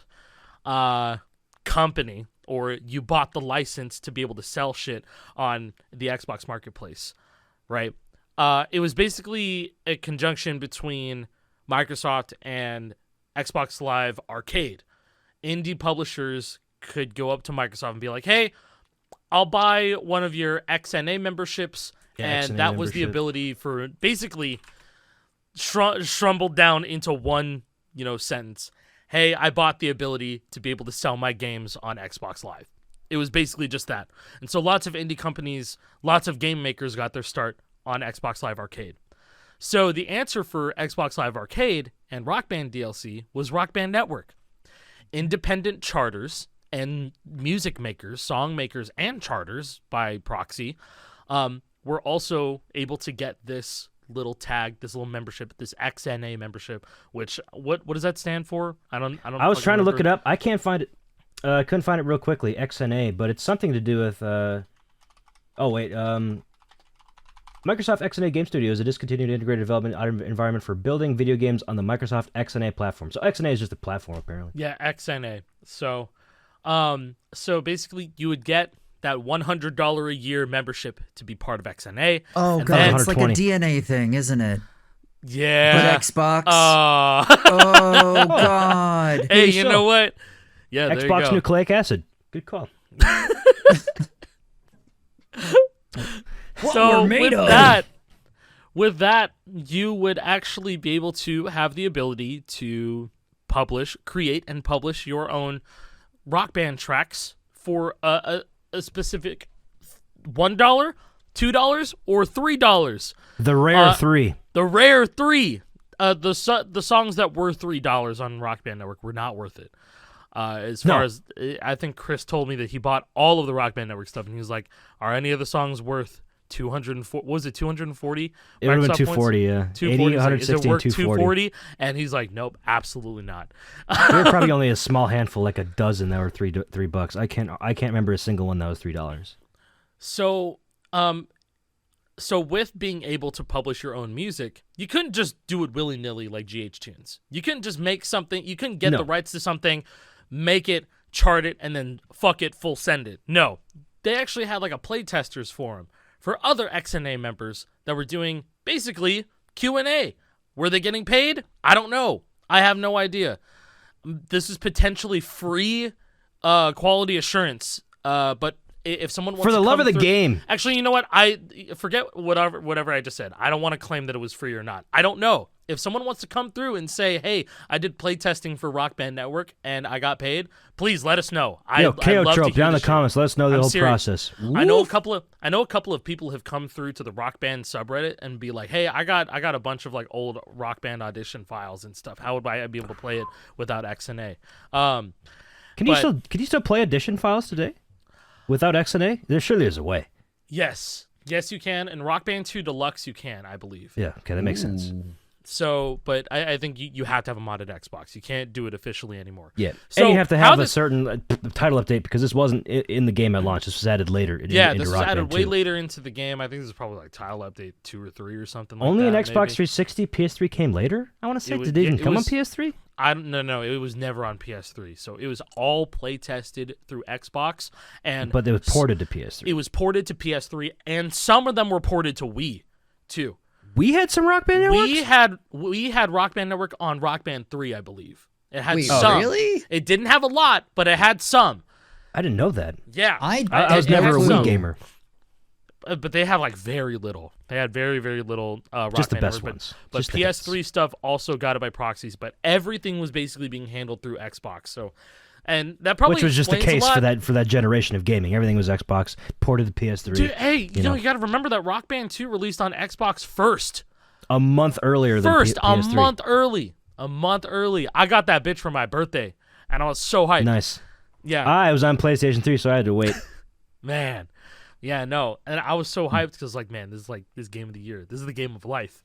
B: company or you bought the license to be able to sell shit on the Xbox Marketplace, right? It was basically a conjunction between Microsoft and Xbox Live Arcade. Indie publishers could go up to Microsoft and be like, hey, I'll buy one of your XNA memberships. And that was the ability for basically shrumbled down into one, sentence. Hey, I bought the ability to be able to sell my games on Xbox Live. It was basically just that. And so lots of indie companies, lots of game makers got their start on Xbox Live Arcade. So the answer for Xbox Live Arcade and Rock Band DLC was Rock Band Network. Independent charters and music makers, song makers, and charters by proxy were also able to get this little tag, this little membership, this XNA membership, which what does that stand for? I was
A: trying to look it up. I can't find it. I couldn't find it real quickly. XNA, but it's something to do with Microsoft XNA Game Studio is a discontinued integrated development environment for building video games on the Microsoft XNA platform. So XNA is just a platform, apparently.
B: Yeah, XNA. So basically, you would get that $100 a year membership to be part of XNA.
C: Oh god, it's like a DNA thing, isn't it?
B: Yeah.
C: But Xbox. Oh god.
B: Hey, you know what? Yeah, there
A: Xbox
B: you go.
A: nucleic acid. Good call.
B: So with that, you would actually be able to have the ability to create and publish your own Rock Band tracks for a specific $1, $2, or $3.
A: The rare three.
B: The rare three. The songs that were $3 on Rock Band Network were not worth it. As I think Chris told me that he bought all of the Rock Band Network stuff, and he was like, "Are any of the songs worth 240? Was it 240?
A: It would have been 240. Yeah,
B: 240.
A: 80, 160,
B: is it worth
A: 240.
B: 240? And he's like, "Nope, absolutely not."
A: There were probably only a small handful, like a dozen, that were $3. I can't remember a single one that was $3.
B: So with being able to publish your own music, you couldn't just do it willy-nilly like GH Tunes. You couldn't just make something. You couldn't get the rights to something, make it, chart it, and then fuck it, full send it. No. They actually had like a playtesters forum for other XNA members that were doing basically Q&A. Were they getting paid? I don't know. I have no idea. This is potentially free quality assurance, but if someone wants
A: For the
B: to
A: love
B: come
A: of the
B: through-
A: game.
B: Actually, you know what? I forget whatever I just said. I don't want to claim that it was free or not. I don't know. If someone wants to come through and say, "Hey, I did play testing for Rock Band Network and I got paid," please let us know.
A: Yo,
B: I'd
A: KO
B: love to
A: Trope
B: hear
A: down in the
B: shit.
A: comments. Let us know the
B: I'm
A: whole
B: serious.
A: process.
B: I know a
A: Woof.
B: couple of people have come through to the Rock Band subreddit and be like, "Hey, I got a bunch of like old Rock Band audition files and stuff. How would I be able to play it without XNA?"
A: Can
B: but-
A: you still play edition files today without XNA? Surely there's a way.
B: Yes, you can. And Rock Band 2 Deluxe, you can, I believe.
A: Yeah, okay, that makes sense.
B: So, but I think you have to have a modded Xbox. You can't do it officially anymore.
A: Yeah,
B: So
A: and you have to
B: how
A: have a
B: this-
A: certain title update because this wasn't in the game at launch. This was added later.
B: Yeah,
A: into
B: this was
A: Rock
B: added
A: Band
B: way
A: 2.
B: later into the game. I think this is probably like tile update 2 or 3 or something like
A: Only
B: that.
A: an Xbox
B: maybe.
A: 360, PS3 came later. I want to say,
B: It was-
A: did it even
B: it
A: come
B: was-
A: on PS3?
B: I don't no, it was never on PS3. So it was all play tested through Xbox, and
A: But it was ported to PS3.
B: It was ported to PS3, and some of them were ported to Wii too.
A: We had some Rock Band networks?
B: We had Rock Band Network on Rock Band 3, I believe. It had
C: Wait,
B: some.
C: really?
B: It didn't have a lot, but it had some.
A: I didn't know that.
B: Yeah.
A: I was
B: it
A: never
B: had
A: a Wii
B: some.
A: gamer.
B: But they had like very little. They had very, very little Rock
A: Just the
B: Band
A: best
B: Network,
A: ones.
B: But
A: Just the
B: PS3 stuff also got it by proxies, but everything was basically being handled through Xbox. So, and that probably
A: Which was just the
B: explains a
A: case
B: lot.
A: for that generation of gaming. Everything was Xbox, ported to PS3.
B: Dude, hey, you
A: know.
B: you got to remember that Rock Band 2 released on Xbox first.
A: A month earlier than
B: First,
A: PS3.
B: a month early. A month early. I got that bitch for my birthday, and I was so hyped.
A: Nice.
B: Yeah,
A: I was on PlayStation 3, so I had to wait.
B: man. Yeah, no, and I was so hyped because like, man, this is like this game of the year. This is the game of life.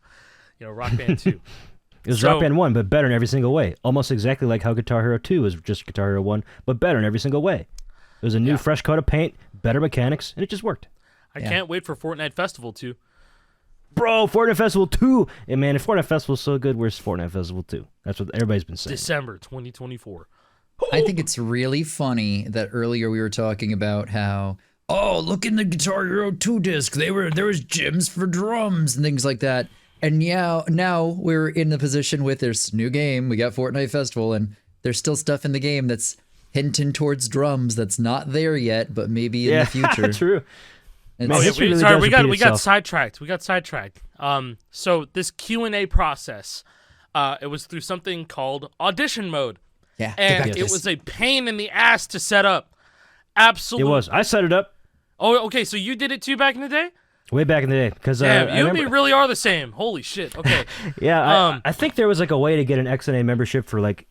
B: You know, Rock Band 2.
A: It was
B: So-
A: Rock Band 1, but better in every single way. Almost exactly like how Guitar Hero 2 was just Guitar Hero 1, but better in every single way. It was a new,
B: Yeah.
A: fresh coat of paint, better mechanics, and it just worked.
B: I
C: Yeah.
B: can't wait for Fortnite Festival 2.
A: Bro, Fortnite Festival 2! And man, if Fortnite Festival's so good, where's Fortnite Festival 2? That's what everybody's been saying.
B: December 2024.
C: I think it's really funny that earlier we were talking about how, oh, look in the Guitar Hero 2 disc. There was gems for drums and things like that. And now we're in the position with this new game. We got Fortnite Festival, and there's still stuff in the game that's hinting towards drums that's not there yet, but maybe in the future.
A: True.
C: It's-
A: Man,
B: Oh, yeah,
A: history really
B: sorry,
A: does
B: we got
A: repeat itself.
B: sidetracked. We got sidetracked. So this Q&A process, it was through something called Audition Mode,
C: yeah, get
B: and
C: back to
B: it
C: this.
B: was a pain in the ass to set up. Absolutely.
A: It was. I set it up
B: Oh, okay. So you did it too back in the day?
A: way back in the day. Because
B: Damn,
A: I
B: you and me
A: remember,
B: really are the same. Holy shit. Okay.
A: yeah, I think there was like a way to get an XNA membership for like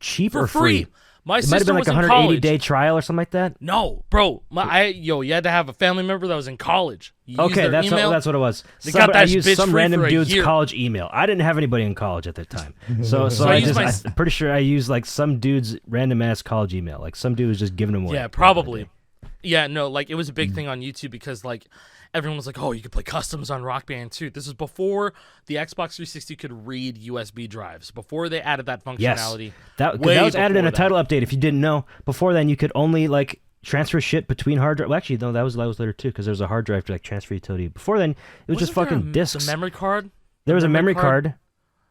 A: cheap
B: For
A: or free.
B: My
A: It might have
B: sister
A: been like
B: was
A: a
B: in
A: 180
B: college.
A: day trial or something like that.
B: No, bro. You had to have a family member that was in college. You used
A: Okay,
B: their
A: that's
B: email.
A: what it was.
B: They got that
A: I used
B: bitch
A: some
B: free
A: random
B: for a
A: dude's
B: year.
A: college email. I didn't have anybody in college at the time, so
B: I
A: I
B: used
A: just
B: my-
A: I'm pretty sure I used like some dude's random ass college email. Like some dude was just giving them away.
B: Yeah, probably. Yeah, no, like it was a big thing on YouTube because like everyone was like, "Oh, you could play customs on Rock Band 2." This is before the Xbox 360 could read USB drives. Before they added that
A: Yes,
B: functionality.
A: that
B: way
A: was added in a
B: before
A: title update. If you didn't know, before then you could only like transfer shit between hard drive. Well, actually, no, that was later too because there was a hard drive to like transfer utility. Before then, it was just
B: Wasn't there
A: fucking
B: a-
A: discs.
B: The memory card.
A: There was a memory
B: card?
A: card.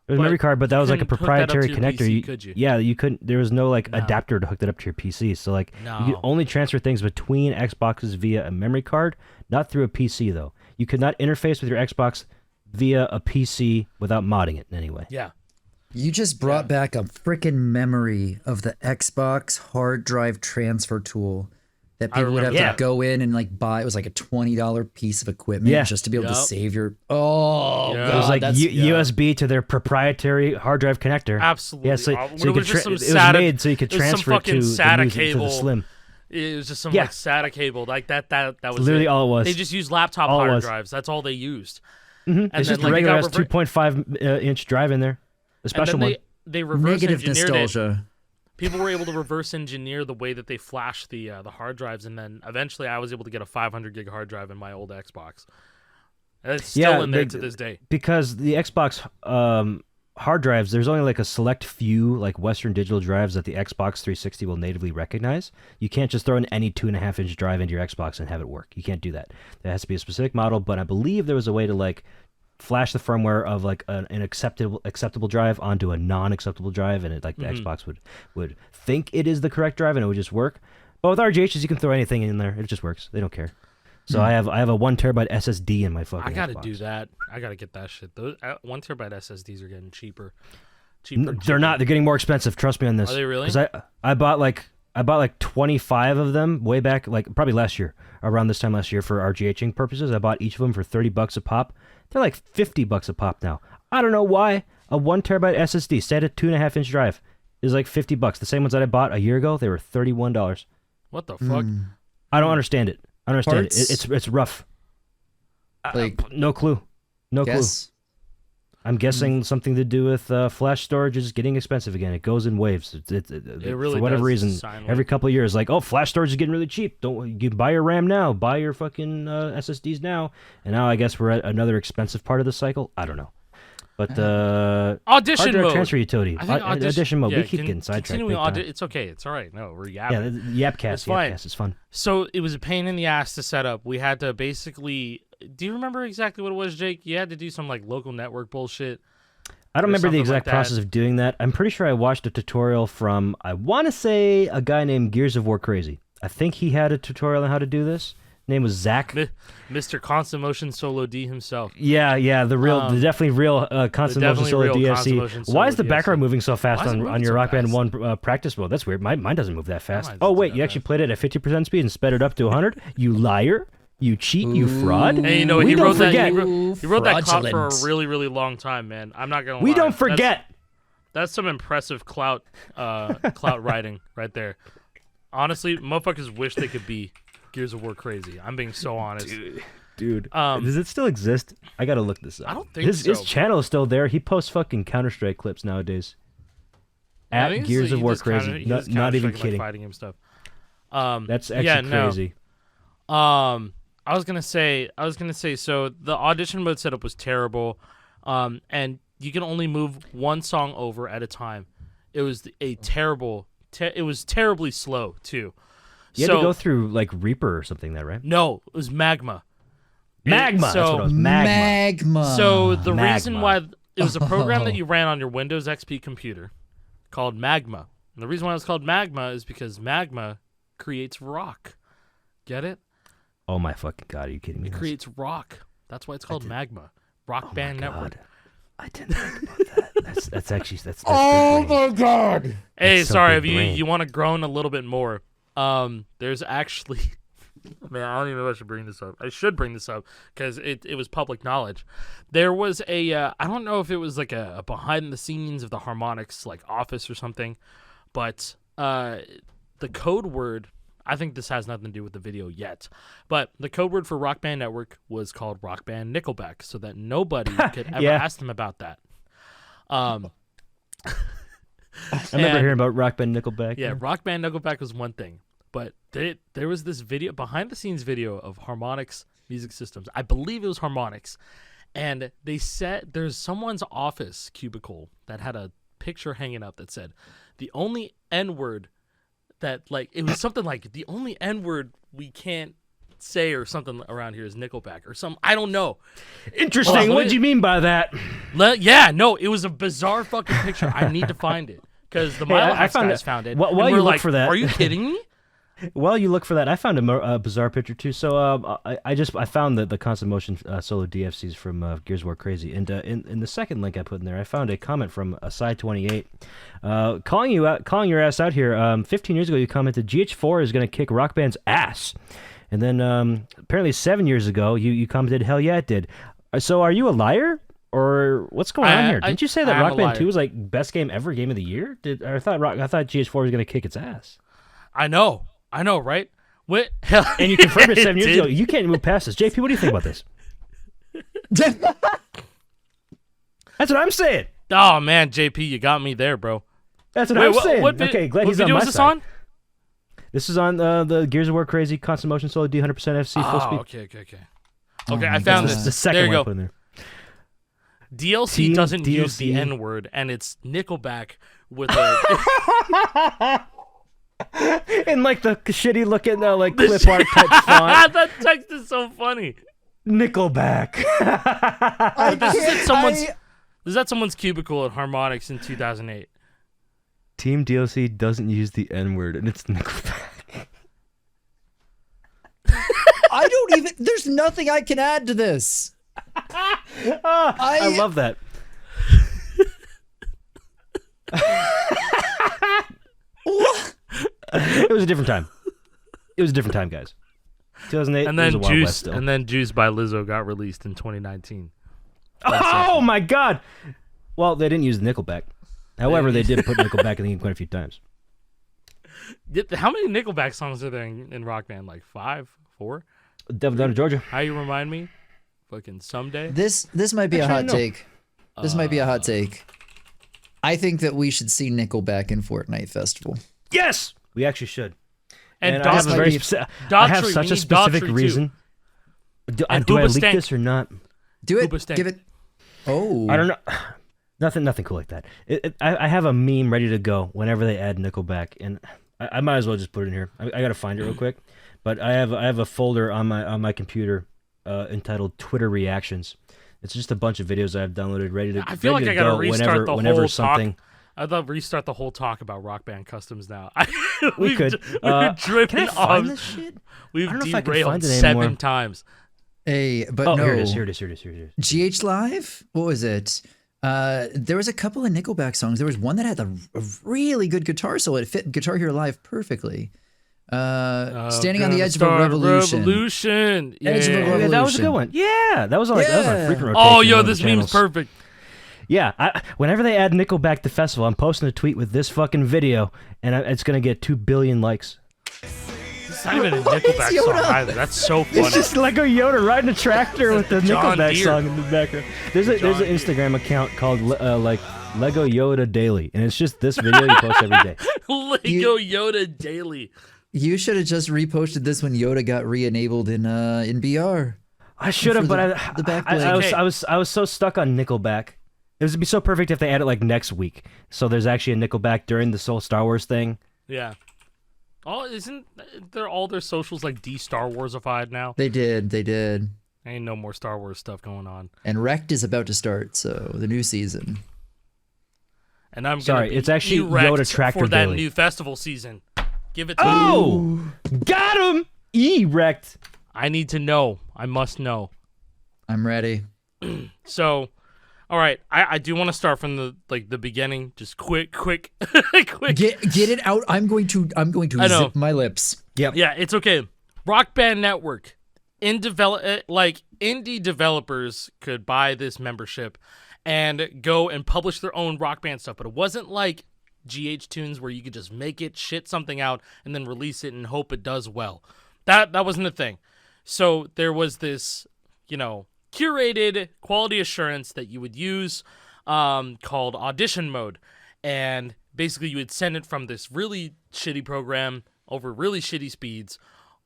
A: There was a memory card, but that was like a
B: couldn't hook that up
A: proprietary
B: to your
A: connector.
B: PC, could you?
A: Yeah, you couldn't. There was no like
B: No.
A: adapter to hook that up to your PC. So like you
B: No.
A: could only transfer things between Xboxes via a memory card, not through a PC though. You could not interface with your Xbox via a PC without modding it in any way.
B: Yeah.
C: You just brought back a freaking memory of the Xbox hard drive transfer tool that people would have
B: remember
C: to go in and like buy. It was like a $20 piece of equipment
A: Yeah.
C: just to be able to
B: Yup.
C: save your. Oh,
B: Yeah.
C: God,
A: It was like
C: that's,
A: USB to their proprietary hard drive connector.
B: Absolutely.
A: Yeah, so,
B: When
A: so you
B: it
A: could
B: was just some
A: it was
B: SATA
A: made so you could
B: it was some
A: transfer it
B: fucking
A: to
B: SATA
A: the, to
B: cable.
A: the Slim.
B: It was just some
A: Yeah.
B: like SATA cable, like that was
A: Literally
B: it.
A: all it was.
B: They just used laptop
A: All it
B: hard
A: was.
B: drives. That's all they used.
A: It's just a
B: like, it
A: regular
B: got
A: ass 2.5 inch drive in there, a
B: and
A: special
B: then
A: one.
B: they reverse
C: negative
B: engineered it.
C: nostalgia.
B: People were able to reverse engineer the way that they flashed the hard drives, and then eventually I was able to get a 500 gig hard drive in my old Xbox. And it's still in there to this day.
A: Because the Xbox hard drives, there's only like a select few like Western Digital drives that the Xbox 360 will natively recognize. You can't just throw in any 2.5 inch drive into your Xbox and have it work. You can't do that. There has to be a specific model. But I believe there was a way to like flash the firmware of like an acceptable drive onto a non-acceptable drive, and it like the Xbox would think it is the correct drive and it would just work. Well, with RGHs, you can throw anything in there. It just works. They don't care. So I have a 1 terabyte SSD in my fucking.
B: I gotta
A: Xbox.
B: do that. I gotta get that shit. Those 1 terabyte SSDs are getting cheaper.
A: They're not. They're getting more expensive. Trust me on this.
B: Are they really?
A: Because I bought like 25 of them way back, like probably last year, around this time last year for RGHing purposes. I bought each of them for $30 a pop. They're like $50 a pop now. I don't know why. A 1 terabyte SSD, set at 2.5-inch drive, is like $50. The same ones that I bought a year ago, they were $31.
B: What the fuck?
A: I don't understand it. I don't understand
C: Parts?
A: it. It's rough.
C: Like,
A: No clue. No clue. I'm guessing something to do with flash storage is getting expensive again. It goes in waves. It
B: really
A: for whatever
B: does
A: reason.
B: sound
A: Every
B: like-
A: couple of years, like, oh, flash storage is getting really cheap. Don't you buy your RAM now? Buy your fucking SSDs now. And now I guess we're at another expensive part of the cycle. I don't know. But
B: Audition
A: hard drive
B: mode.
A: transfer utility.
B: I think
A: Audition mode.
B: yeah,
A: we keep getting sidetracked.
B: continuing
A: big time.
B: it's okay. It's all right. No, we're
A: Yeah,
B: yapping.
A: Yapcast.
B: It's fine.
A: Yapcast is fun.
B: So it was a pain in the ass to set up. We had to basically. Do you remember exactly what it was, Jake? You had to do some like local network bullshit.
A: I don't remember the
B: something
A: exact
B: like that.
A: process of doing that. I'm pretty sure I watched a tutorial from, I want to say, a guy named GearsOfWarCrazy. I think he had a tutorial on how to do this. Name was Zach.
B: Mr. Constant Motion Solo D himself.
A: Yeah, the definitely real Constant Motion
B: definitely
A: Solo
B: real Constant
A: DFC.
B: Motion
A: Why
B: Solo
A: is the background
B: DFC?
A: moving so fast
B: Why is it
A: on
B: moving
A: your
B: so
A: Rock Band
B: fast?
A: 1 practice mode? That's weird. Mine doesn't move that fast.
B: Mine
A: Oh,
B: doesn't
A: wait,
B: do
A: you
B: that
A: actually
B: fast.
A: played it at 50% speed and sped it up to 100? You liar. You cheat, you fraud.
B: Hey, you know what?
A: We
B: He
A: don't
B: wrote that.
A: forget.
B: He wrote that clout for a
C: Fraudulent.
B: really, really long time, man. I'm not gonna lie.
A: We don't forget.
B: That's some impressive clout writing right there. Honestly, motherfuckers wish they could be Gears of War crazy. I'm being so honest.
A: Dude, does it still exist? I gotta look this up.
B: I don't think
A: His
B: so.
A: channel is still there. He posts fucking Counter-Strike clips nowadays.
B: I
A: At
B: think
A: Gears
B: he
A: of War
B: does counter-
A: Crazy.
B: he does
A: Not even
B: Counter-Strike, like,
A: kidding.
B: fighting game stuff.
A: That's actually
B: yeah, no.
A: crazy.
B: I was gonna say. So the audition mode setup was terrible, and you can only move one song over at a time. It was a terrible. It was terribly slow too.
A: You had to go through like Reaper or something, that right?
B: No, it was Magma.
A: Magma. That's what it was. Magma.
B: So the reason
A: Magma.
B: why it was a program that you ran on your Windows XP computer called Magma. And the reason why it's called Magma is because Magma creates rock. Get it?
A: Oh my fucking god! Are you kidding me?
B: It creates rock. That's why it's called Magma. Rock Band Network.
A: I didn't think about that. That's actually that's.
C: Oh
A: good brain.
C: my god!
B: Hey,
A: That's so
B: sorry if
A: big brain.
B: you want to groan a little bit more. There's actually, man, I don't even know if I should bring this up. I should bring this up because it was public knowledge. There was a I don't know if it was like a behind the scenes of the Harmonix like office or something, but the code word. I think this has nothing to do with the video yet, but the code word for Rock Band Network was called Rock Band Nickelback, so that nobody could ever ask them about that.
A: I remember hearing about Rock Band Nickelback.
B: Yeah, Rock Band Nickelback was one thing, but there was this video, behind the scenes video of Harmonix music systems. I believe it was Harmonix, and they said there's someone's office cubicle that had a picture hanging up that said the only N-word that, like, it was something like the only N-word we can't say or something around here is Nickelback or some, I don't know.
A: Interesting. What do you mean by that?
B: Yeah, no, it was a bizarre fucking picture. I need to find it because the
A: I
B: MiloHax
A: found
B: guys
A: it.
B: found it.
A: While
B: and
A: you
B: we're
A: look
B: like,
A: for that-
B: are you kidding me?
A: While you look for that, I found a bizarre picture too. So I found the constant motion solo DFCs from GearsOfWarCrazy, and in the second link I put in there, I found a comment from Acai28, calling your ass out here. 15 years ago, you commented GH4 is going to kick Rock Band's ass, and then apparently 7 years ago, you commented hell yeah it did. So are you a liar? Or what's going on here? Didn't you say that
B: I am
A: Rock
B: a
A: Band
B: liar.
A: 2 was like best game ever, game of the year? I thought GH4 was going to kick its ass.
B: I know, right? What?
A: And you confirmed it 7 years
B: did.
A: ago. You can't move past this. JP, what do you think about this? That's what I'm saying.
B: Oh man, JP, you got me there, bro.
A: That's what I'm saying.
B: What
A: Okay, glad
B: what
A: he's on
B: video
A: my
B: was this
A: side.
B: on?
A: This is on the Gears of War Crazy Constant Motion Solo D 100% FC full speed.
B: Okay. Okay, I found
A: This
B: this.
A: is the second
B: there you
A: one I
B: go.
A: put in there.
B: DLC
A: Team
B: doesn't use the
A: DLC.
B: N-word, and it's Nickelback with a...
A: In like the shitty looking like clip art type font.
B: That text is so funny.
A: Nickelback.
B: This is at someone's cubicle at Harmonix in 2008.
A: Team DLC doesn't use the N word, and it's Nickelback.
C: don't even. There's nothing I can add to this.
A: I love that.
C: What?
A: It was a different time. It was a different time, guys. 2008.
B: And then
A: it was a Wild West
B: Juice,
A: still.
B: and then Juice by Lizzo got released in 2019.
A: Oh my God! Well, they didn't use Nickelback. However, they did put Nickelback in the game quite a few times.
B: How many Nickelback songs are there in Rock Band? Like 5, 4?
A: Devil Down to Georgia.
B: How you remind me? Fucking Someday.
C: This might be a hot
A: no.
C: take. This might be a hot take. I think that we should see Nickelback in Fortnite Festival.
A: Yes, we actually should.
B: And
A: I have, a very I have such a specific reason. Do I leak this or not?
C: Do it.
B: Hoobastank.
C: Give it. Oh.
A: I don't know. Nothing cool like that. I have a meme ready to go whenever they add Nickelback, and I might as well just put it in here. I gotta find it real quick, but I have a folder on my computer entitled Twitter Reactions. It's just a bunch of videos I've downloaded ready to.
B: I feel like I gotta restart the
A: whenever
B: whole
A: something.
B: talk. I'd love to restart the whole talk about Rock Band customs now.
A: We could.
B: We've driven
A: Can I
B: off.
A: find this shit?
B: We've
A: I don't know if I can
B: derailed
A: find it
B: 7
A: anymore.
B: times.
C: Hey, but
A: Oh,
C: no.
A: here it is.
C: GH Live? What was it? There was a couple of Nickelback songs. There was one that had a really good guitar solo. It fit Guitar Hero Live perfectly. Standing on the Edge of a Revolution.
B: Yeah.
C: Edge of a
A: Yeah,
C: Revolution.
A: that was a good one. Yeah, that was on frequent rotation.
B: Oh,
A: on
B: yo,
A: one of
B: this
A: the
B: meme's
A: channels.
B: perfect.
A: Yeah, whenever they add Nickelback to festival, I'm posting a tweet with this fucking video, and it's gonna get 2 billion likes.
B: It's not even a Nickelback
C: Yoda?
B: song either. That's so funny.
A: It's just Lego Yoda riding a tractor with the
B: John
A: Nickelback
B: Deere.
A: song in the background. There's an Instagram account called like Lego Yoda Daily, and it's just this video you post every day.
B: Lego Yoda Daily.
C: You should have just reposted this when Yoda got re-enabled in BR.
A: I should have,
C: For
A: but
C: the back
A: I
C: blade.
A: was so stuck on Nickelback. It would be so perfect if they add it like next week. So there's actually a Nickelback during this whole Star Wars thing.
B: Yeah. Oh, isn't there all their socials like Star Warsified now?
C: They did.
B: Ain't no more Star Wars stuff going on.
C: And Wrecked is about to start, so the new season.
B: And I'm
A: Sorry,
B: gonna be
A: it's actually
B: erect
A: Yoda Tractor
B: for that
A: Daily.
B: new festival season. Give it to me.
A: Oh, got him! Erect.
B: I need to know. I must know.
C: I'm ready.
B: So, all right, I do want to start from the beginning. Just quick. Quick.
C: Get it out. I'm going to
B: I know.
C: zip my lips.
A: Yep.
B: Yeah, it's okay. Rock Band Network. Indie developers could buy this membership and go and publish their own Rock Band stuff, but it wasn't like GH Tunes where you could just make it, shit something out, and then release it and hope it does well. That wasn't a thing. So there was this, curated quality assurance that you would use called Audition Mode, and basically you would send it from this really shitty program over really shitty speeds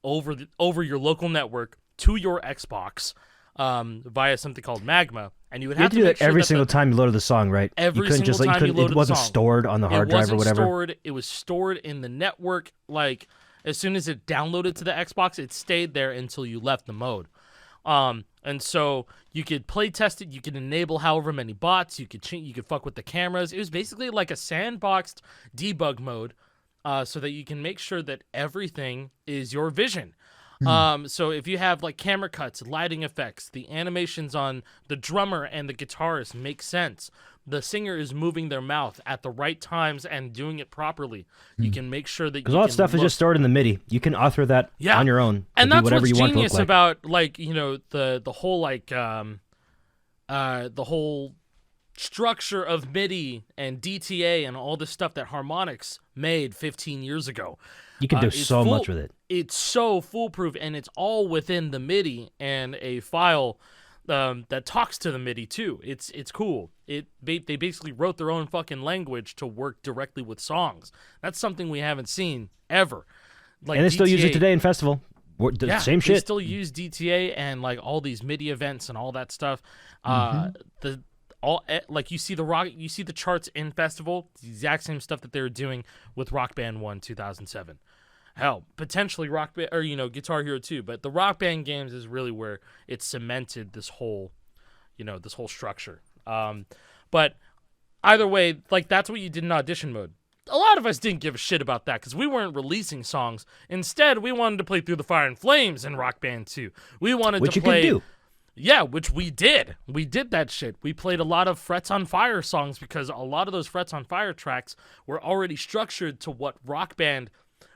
B: over your local network to your Xbox via something called Magma, and you would
A: You
B: have
A: had to do
B: make
A: that
B: sure
A: every
B: that
A: single time you loaded the song, right?
B: Every
A: you couldn't
B: single
A: just
B: time you loaded
A: it wasn't
B: the song.
A: stored on the hard drive or whatever.
B: It was stored in the network. Like as soon as it downloaded to the Xbox, it stayed there until you left the mode. And so you could play test it. You could enable however many bots. You could fuck with the cameras. It was basically like a sandboxed debug mode, so that you can make sure that everything is your vision. So if you have like camera cuts, lighting effects, the animations on the drummer and the guitarist make sense. The singer is moving their mouth at the right times and doing it properly. You can make sure that
A: Because all that stuff is just stored in the MIDI. You can author that on your own.
B: And
A: do
B: that's
A: whatever
B: what's
A: you want
B: genius
A: to look
B: about the whole structure of MIDI and DTA and all this stuff that Harmonix made 15 years ago.
A: You can do so much with it.
B: It's so foolproof, and it's all within the MIDI and a file that talks to the MIDI too. It's cool. They basically wrote their own fucking language to work directly with songs. That's something we haven't seen ever. Like
A: And they still use it
B: DTA
A: today in festival. Same shit.
B: They still use DTA and like all these MIDI events and all that stuff. You see the charts in festival, it's the exact same stuff that they were doing with Rock Band 1 2007. Hell, potentially Rock Band or Guitar Hero 2, but the Rock Band games is really where it cemented this whole structure. But either way, like that's what you did in Audition Mode. a lot of us didn't give a shit about that because we weren't releasing songs. Instead, we wanted to play Through the Fire and Flames in Rock Band 2. We wanted
A: Which
B: to
A: you
B: play.
A: can do.
B: Yeah, which we did. We did that shit. We played a lot of Frets on Fire songs because a lot of those Frets on Fire tracks were already structured to what Rock Band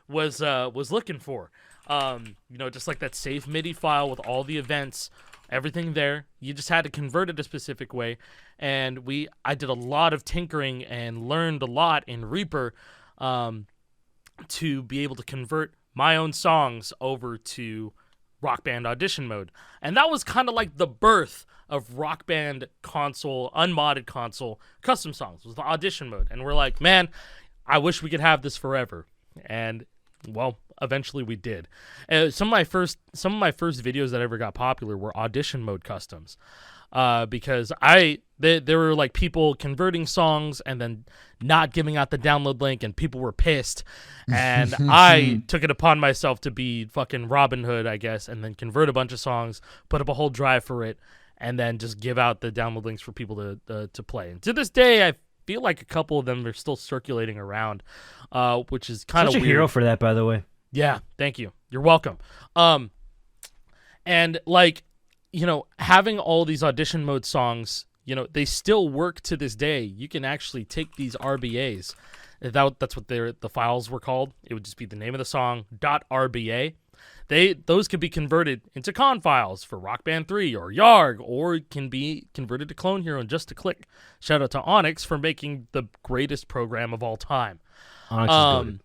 B: was looking for. Just like that safe MIDI file with all the events, everything there. You just had to convert it a specific way. And I did a lot of tinkering and learned a lot in Reaper to be able to convert my own songs over to Rock Band Audition Mode. And that was kind of like the birth of Rock Band console, unmodded console, custom songs, was the Audition Mode. And we're like, man, I wish we could have this forever. And, well, eventually we did. Some of my first videos that ever got popular were Audition Mode customs. Because there were like people converting songs and then not giving out the download link, and people were pissed. And I took it upon myself to be fucking Robin Hood, I guess, and then convert a bunch of songs, put up a whole drive for it, and then just give out the download links for people to play. And to this day, I feel like a couple of them are still circulating around, which is kind of
A: weird. Such a hero for that, by the way.
B: Yeah, thank you. You're welcome. And like, having all these Audition Mode songs, they still work to this day. You can actually take these RBAs. That's what the files were called. It would just be the name of the song, .rba. Those could be converted into con files for Rock Band 3 or YARG, or it can be converted to Clone Hero in just a click. Shout out to Onyx for making the greatest program of all time.
A: Onyx is good.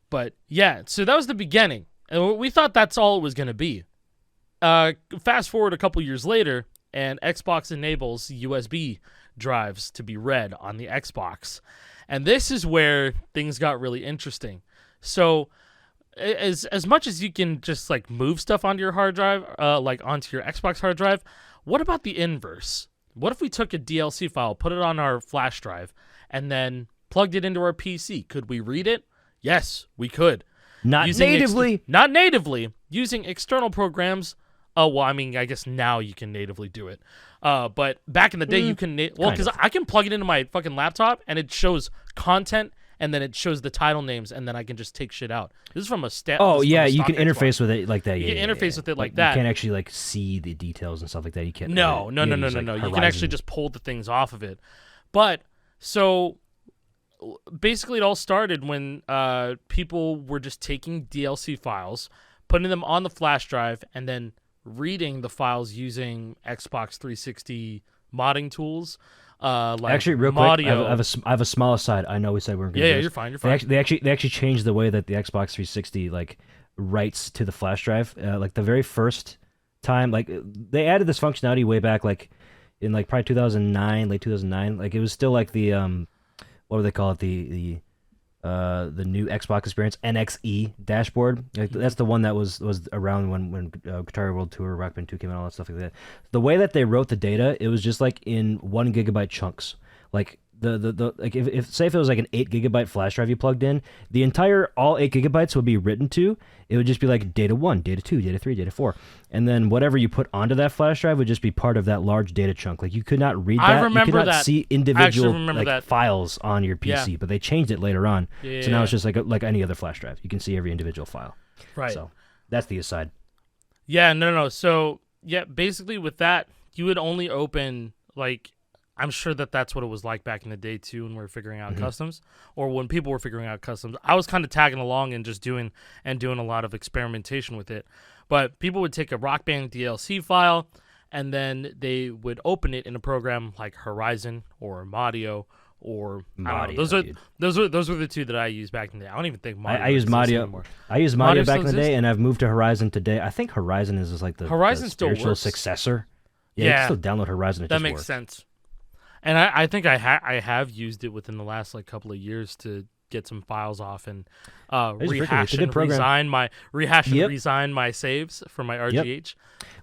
B: But yeah, so that was the beginning. And we thought that's all it was going to be. Fast forward a couple years later, and Xbox enables USB drives to be read on the Xbox. And this is where things got really interesting. So as much as you can just like move stuff onto your hard drive, like onto your Xbox hard drive, what about the inverse? What if we took a DLC file, put it on our flash drive, and then plugged it into our PC? Could we read it? Yes, we could.
A: Not natively.
B: Not natively. Using external programs. Well, I mean, I guess now you can natively do it. But back in the day, you can... because I can plug it into my fucking laptop, and it shows content, and then it shows the title names, and then I can just take shit out. This is from a stat.
A: Oh, yeah, you can interface with it like that.
B: You can interface with it like that.
A: You can't actually like see the details and stuff like that. You can't...
B: No. You can actually just pull the things off of it. But, so... basically, it all started when people were just taking DLC files, putting them on the flash drive, and then reading the files using Xbox 360 modding tools. Like
A: actually, real quick, I have a small aside. I know we said we weren't going to do this.
B: You're fine. You're fine.
A: They actually changed the way that the Xbox 360 like writes to the flash drive. Like the very first time, like they added this functionality way back, like in like probably 2009, late 2009. Like it was still like the what do they call it? The new Xbox Experience NXE dashboard. Like, that's the one that was around when Guitar World Tour, Rock Band 2 came out, all that stuff like that. The way that they wrote the data, it was just like in 1 gigabyte chunks. Like like if say if it was like an 8 gigabyte flash drive you plugged in, the entire all 8 gigabytes would be written to. It would just be like data 1, data 2, data 3, data 4, and then whatever you put onto that flash drive would just be part of that large data chunk. Like you could not read that.
B: I remember
A: you could not
B: that.
A: see individual
B: that.
A: files on your PC, but they changed it later on.
B: Yeah,
A: so now it's just like any other flash drive. You can see every individual file.
B: Right.
A: So that's the aside.
B: Yeah, no. So yeah, basically with that, you would only open like. I'm sure that's what it was like back in the day, too, when we were figuring out customs, or when people were figuring out customs. I was kind of tagging along and just doing a lot of experimentation with it. But people would take a Rock Band DLC file, and then they would open it in a program like Horizon or Madio or
A: Madio,
B: those were the two that I used back in the day. I don't even think Madio
A: I used Madio
B: anymore.
A: I used Madio back in the day, and I've moved to Horizon today. I think Horizon is just like the spiritual still Yeah, you can still download Horizon.
B: That makes sense. And I think I have used it within the last like couple of years to get some files off and rehash and resign my saves for my RGH.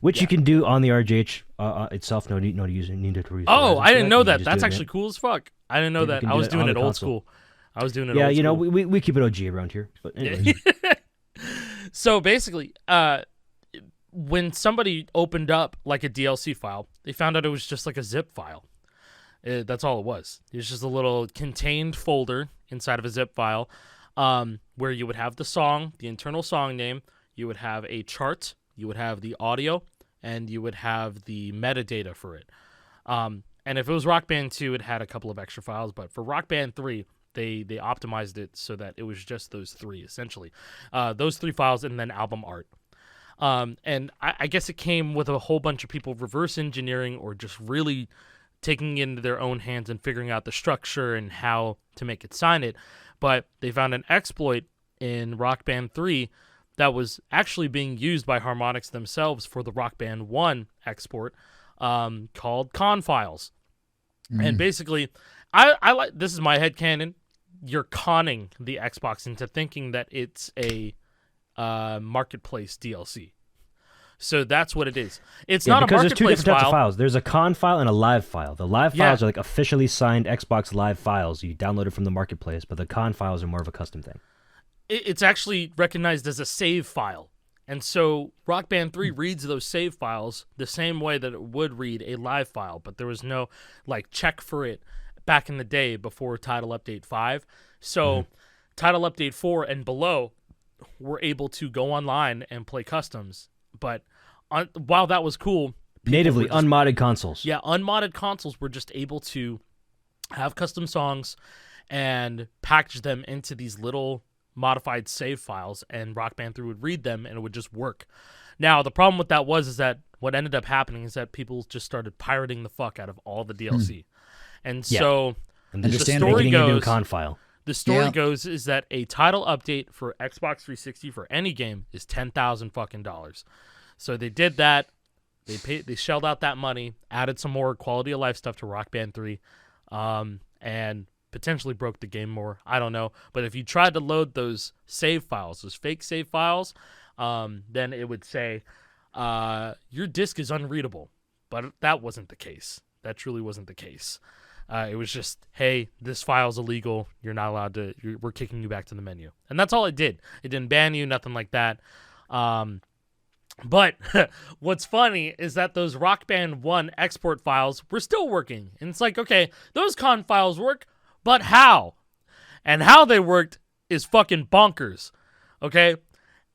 A: Which you can do on the RGH itself. No need to use it.
B: Oh, I didn't know that. That's actually cool as fuck. I didn't know that. I was doing it old school.
A: Yeah, you know, we keep it OG around here. But anyways.
B: So basically, when somebody opened up like a DLC file, they found out it was just like a zip file. That's all it was. It was just a little contained folder inside of a zip file, where you would have the song, the internal song name, you would have a chart, you would have the audio, and you would have the metadata for it. And if it was Rock Band 2, it had a couple of extra files, but for Rock Band 3, they optimized it so that it was just those three, essentially. Those three files and then album art. And I guess it came with a whole bunch of people reverse engineering or just really taking it into their own hands and figuring out the structure and how to make it sign it. But they found an exploit in Rock Band 3 that was actually being used by Harmonix themselves for the Rock Band 1 export, called con files. And basically, I like, this is my headcanon, you're conning the Xbox into thinking that it's a marketplace DLC. So that's what it is. It's not a marketplace file.
A: Because there's two different types of files. There's a con file and a live file. The live files are like officially signed Xbox Live files. You download it from the marketplace, but the con files are more of a custom thing.
B: It's actually recognized as a save file. And so Rock Band 3 reads those save files the same way that it would read a live file, but there was no like check for it back in the day before Title Update 5. So Title Update 4 and below were able to go online and play customs. But while that was cool,
A: natively unmodded consoles.
B: Yeah, unmodded consoles were just able to have custom songs and package them into these little modified save files, and Rock Band 3 would read them and it would just work. Now, the problem with that is that what ended up happening is that people just started pirating the fuck out of all the DLC. And so
A: the story goes, a new con file.
B: The story goes is that a title update for Xbox 360 for any game is $10,000 fucking dollars. So they did that. They shelled out that money, added some more quality of life stuff to Rock Band 3, and potentially broke the game more. I don't know. But if you tried to load those save files, those fake save files, then it would say your disk is unreadable. But that wasn't the case. That truly wasn't the case. It was just, hey, this file's illegal. You're not allowed to. We're kicking you back to the menu, and that's all it did. It didn't ban you, nothing like that. But what's funny is that those Rock Band 1 export files were still working, and it's like, okay, those con files work, but how? And how they worked is fucking bonkers. Okay,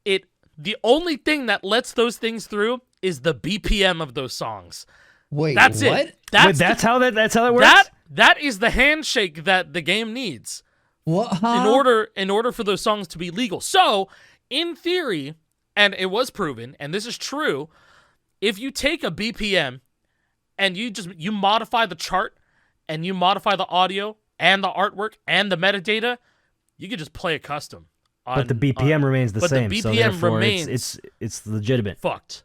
B: the only thing that lets those things through is the BPM of those songs.
C: Wait,
B: that's
C: what?
B: It.
A: That's how that works.
B: That is the handshake that the game needs.
C: What?
B: In order for those songs to be legal. So, in theory, and it was proven, and this is true, if you take a BPM and you modify the chart and you modify the audio and the artwork and the metadata, you could just play a custom.
A: But the BPM remains the same.
B: But the
A: so
B: BPM remains.
A: It's legitimate.
B: Fucked.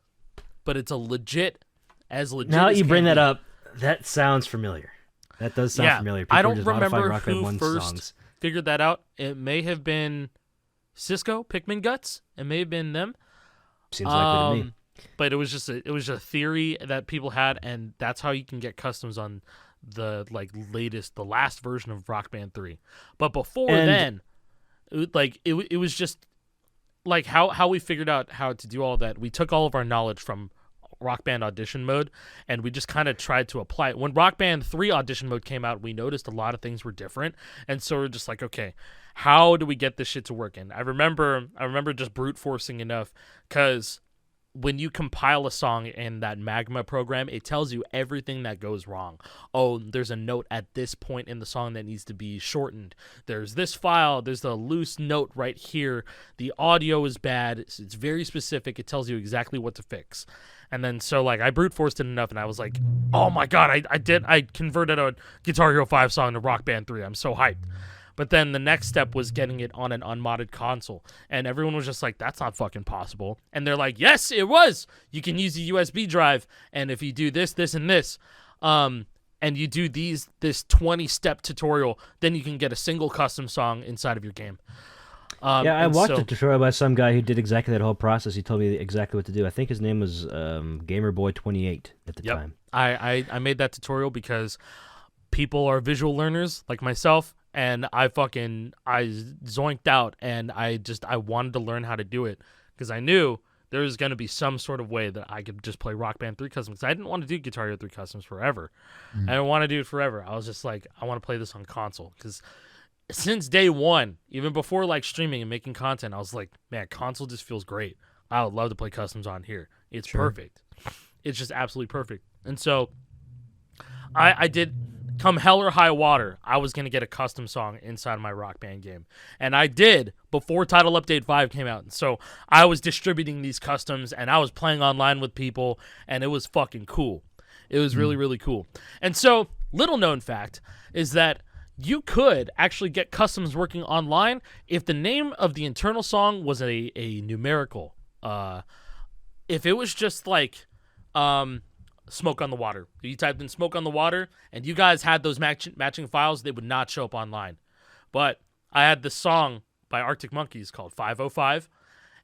B: But it's a legit.
A: Now that you bring that up, that sounds familiar. That does sound familiar. People
B: I don't
A: just
B: remember
A: Rock Band
B: who
A: 1
B: first
A: songs.
B: figured that out. It may have been Cisco, Pikmin Guts. It may have been them.
A: Seems likely to me.
B: But it was just a theory that people had, and that's how you can get customs on the last version of Rock Band 3. But before then, it was just like how we figured out how to do all that. We took all of our knowledge from Rock Band Audition Mode, and we just kind of tried to apply it. When Rock Band 3 Audition Mode came out, we noticed a lot of things were different, and so we're just like, okay, how do we get this shit to work? And I remember just brute forcing enough, because when you compile a song in that Magma program, it tells you everything that goes wrong. Oh, there's a note at this point in the song that needs to be shortened. There's this file. There's a loose note right here. The audio is bad. It's very specific. It tells you exactly what to fix. And then so I brute forced it enough, and I was like, oh my god, I converted a Guitar Hero 5 song to Rock Band 3. I'm so hyped. But then the next step was getting it on an unmodded console. And everyone was just like, that's not fucking possible. And they're like, yes, it was. You can use a USB drive. And if you do this, this, and this, and you do this 20-step tutorial, then you can get a single custom song inside of your game.
A: I watched a tutorial by some guy who did exactly that whole process. He told me exactly what to do. I think his name was GamerBoy28 at the time.
B: I made that tutorial because people are visual learners like myself. And I zoinked out, and I wanted to learn how to do it, because I knew there's going to be some sort of way that I could just play Rock Band 3 Custom, because I didn't want to do Guitar Hero 3 Customs forever. I didn't want to do it forever. I was just like, I want to play this on console, because since day one, even before like streaming and making content, I was like, man, console just feels great. I would love to play Customs on here. It's perfect. It's just absolutely perfect. And so I did, come hell or high water, I was going to get a custom song inside of my Rock Band game. And I did before Title Update 5 came out. And so I was distributing these customs, and I was playing online with people, and it was fucking cool. It was really, really cool. And so, little known fact is that you could actually get customs working online if the name of the internal song was a numerical. If it was just like Smoke on the Water. You typed in Smoke on the Water, and you guys had those matching files, they would not show up online. But I had this song by Arctic Monkeys called 505,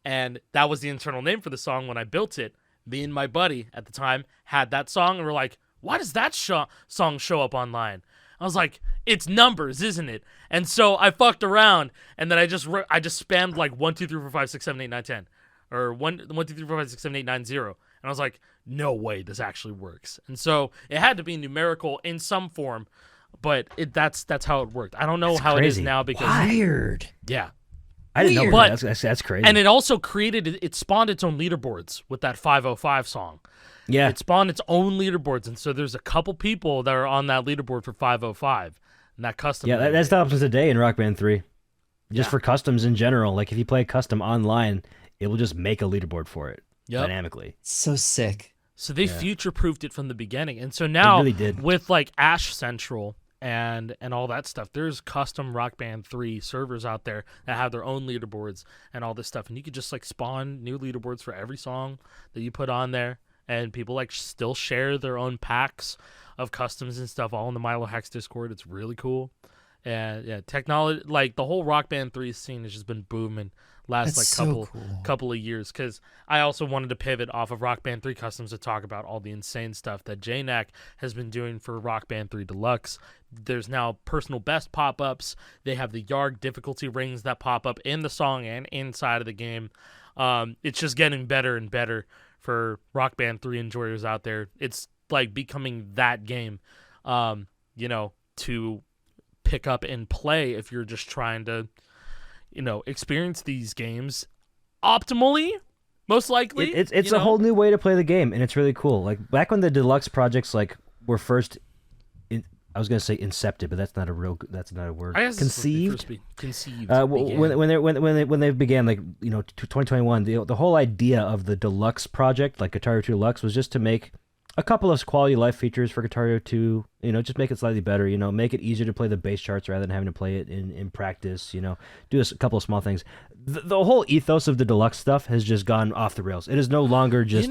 B: and that was the internal name for the song when I built it. Me and my buddy at the time had that song, and we're like, why does that song show up online? I was like, it's numbers, isn't it? And so I fucked around, and then I just spammed like 1, 2, 3, 4, 5, 6, 7, 8, 9, 10. Or 1, 2, 3, 4, 5, 6, 7, 8, 9, 0. And I was like, no way, this actually works. And so it had to be numerical in some form, but that's how it worked. I don't know how it is now because
C: weird.
B: Yeah,
A: I didn't know.
B: But
A: that's crazy.
B: And it also it spawned its own leaderboards with that 505 song.
A: Yeah,
B: it spawned its own leaderboards, and so there's a couple people that are on that leaderboard for 505, and that custom.
A: Yeah, that's the options today in Rock Band 3. Just for customs in general, like if you play custom online, it will just make a leaderboard for it dynamically.
C: So sick.
B: So they future-proofed it from the beginning. And so now,
A: really did.
B: with like Ash Central and all that stuff, there's custom Rock Band 3 servers out there that have their own leaderboards and all this stuff. And you could just like spawn new leaderboards for every song that you put on there. And people like still share their own packs of customs and stuff all in the MiloHax Discord. It's really cool. And yeah, technology, like the whole Rock Band 3 scene has just been booming last couple of years, because I also wanted to pivot off of Rock Band 3 Customs to talk about all the insane stuff that JNAC has been doing for Rock Band 3 Deluxe. There's now personal best pop-ups. They have the YARG difficulty rings that pop up in the song and inside of the game. It's just getting better and better for Rock Band 3 enjoyers out there. It's like becoming that game, to pick up and play if you're just trying to experience these games optimally, most likely.
A: It's a whole new way to play the game, and it's really cool. Like back when the Deluxe projects were first, I was gonna say incepted, but that's not a word. Conceived. When they began, 2021, the whole idea of the Deluxe project, like Guitar Hero 2 Deluxe, was just to make a couple of quality life features for Guitar Hero 2, just make it slightly better, make it easier to play the bass charts rather than having to play it in practice, do a couple of small things. The whole ethos of the Deluxe stuff has just gone off the rails. It is no longer just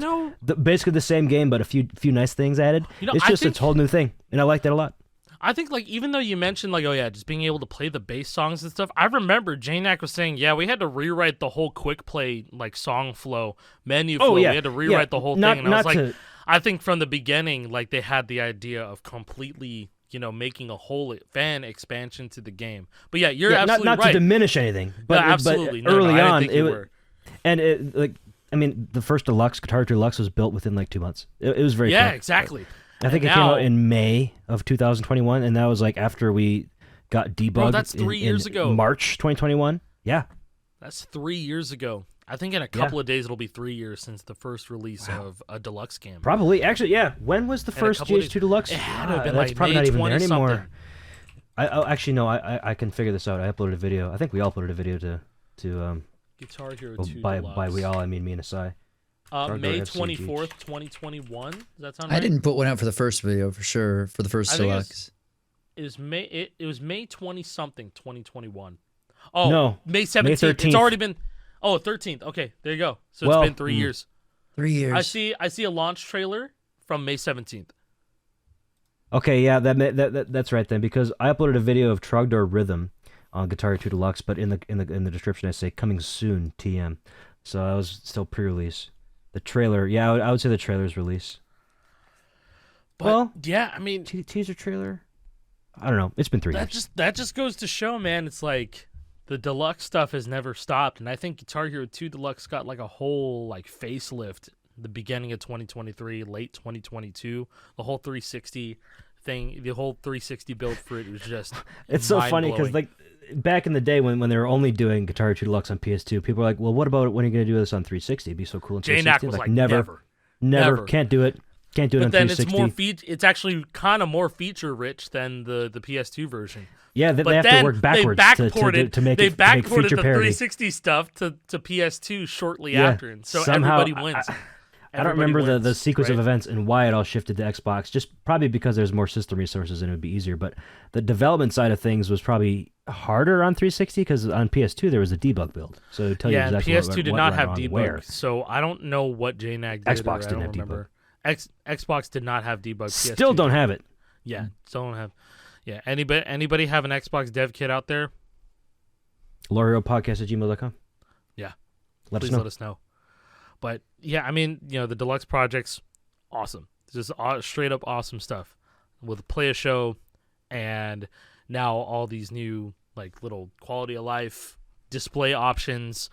A: basically the same game, but a few nice things added. It's just a whole new thing, and I like that a lot.
B: I think, even though you mentioned, just being able to play the bass songs and stuff, I remember JNAC was saying, we had to rewrite the whole quick play, song flow, menu flow. We had to rewrite the whole thing, and I was like... I think from the beginning, they had the idea of completely, making a whole fan expansion to the game. But yeah, you're absolutely right.
A: Not to diminish anything, but
B: absolutely.
A: But early on, the first Deluxe, Guitar Hero Deluxe, was built within 2 months. It was very quick.
B: Yeah, exactly.
A: I think it came out in May of 2021, and that was after we got debugged.
B: Bro, that's 3 years ago.
A: March 2021. Yeah,
B: that's 3 years ago. I think in a couple of days it'll be 3 years since the first release of a Deluxe game.
A: Probably. Actually, yeah. When was the first GH2 Deluxe?
B: It had to have been
A: that's probably not even there anymore.
B: Something.
A: I can figure this out. I uploaded a video. I think we all uploaded a video to
B: Guitar Hero 2
A: by
B: Deluxe.
A: we all, I mean me and Acai.
B: May 24th, 2021. Does that sound right?
C: I didn't put one out for the first video for sure, for the first Deluxe.
B: It was May 20 something 2021. Oh,
A: no.
B: May 17th.
A: May 13th.
B: It's already been 13th. Okay, there you go. So it's been 3 years.
C: 3 years.
B: I see a launch trailer from May 17th.
A: Okay, yeah, that's right then, because I uploaded a video of Trogdor Rhythm on Guitar Hero 2 Deluxe, but in the description I say coming soon TM. So I was still pre-release. The trailer, yeah, I would say the trailer's release.
B: But yeah, I mean,
A: teaser trailer. I don't know. It's been 3 years.
B: That just goes to show, man. It's the Deluxe stuff has never stopped, and I think Guitar Hero 2 Deluxe got like a whole like facelift the beginning of 2023, late 2022. The whole 360 thing, the whole 360 build for it was just
A: it's so funny because like back in the day when they were only doing Guitar Hero 2 Deluxe on PS2, people were like, well, what about when are you going to do this on 360? It'd be so cool on 360.
B: JNAC was like
A: never. Can't do it. Can't do it
B: but
A: on
B: then
A: 360.
B: it's actually kind of more feature rich than the PS2 version.
A: Yeah, they have to work backwards to make
B: they
A: it
B: backported
A: feature
B: the
A: parity.
B: 360 stuff to PS2 shortly after, and so
A: somehow,
B: everybody wins.
A: I don't remember the sequence of events and why it all shifted to Xbox. Just probably because there's more system resources and it would be easier. But the development side of things was probably harder on 360 because on PS2 there was a debug build, so it would tell you exactly
B: PS2
A: what
B: did
A: went
B: not have
A: wrong
B: debug,
A: where.
B: so I don't know what JNAG did.
A: Xbox didn't have
B: debug. Xbox did not have debug.
A: Still
B: PS2
A: don't have it.
B: Yeah, still don't have. Yeah, anybody have an Xbox dev kit out there?
A: LorioPodcast@gmail.com.
B: Yeah,
A: Please
B: let us know. But yeah, I mean, the Deluxe project's awesome. Just straight up awesome stuff with Play a Show, and now all these new like little quality of life display options,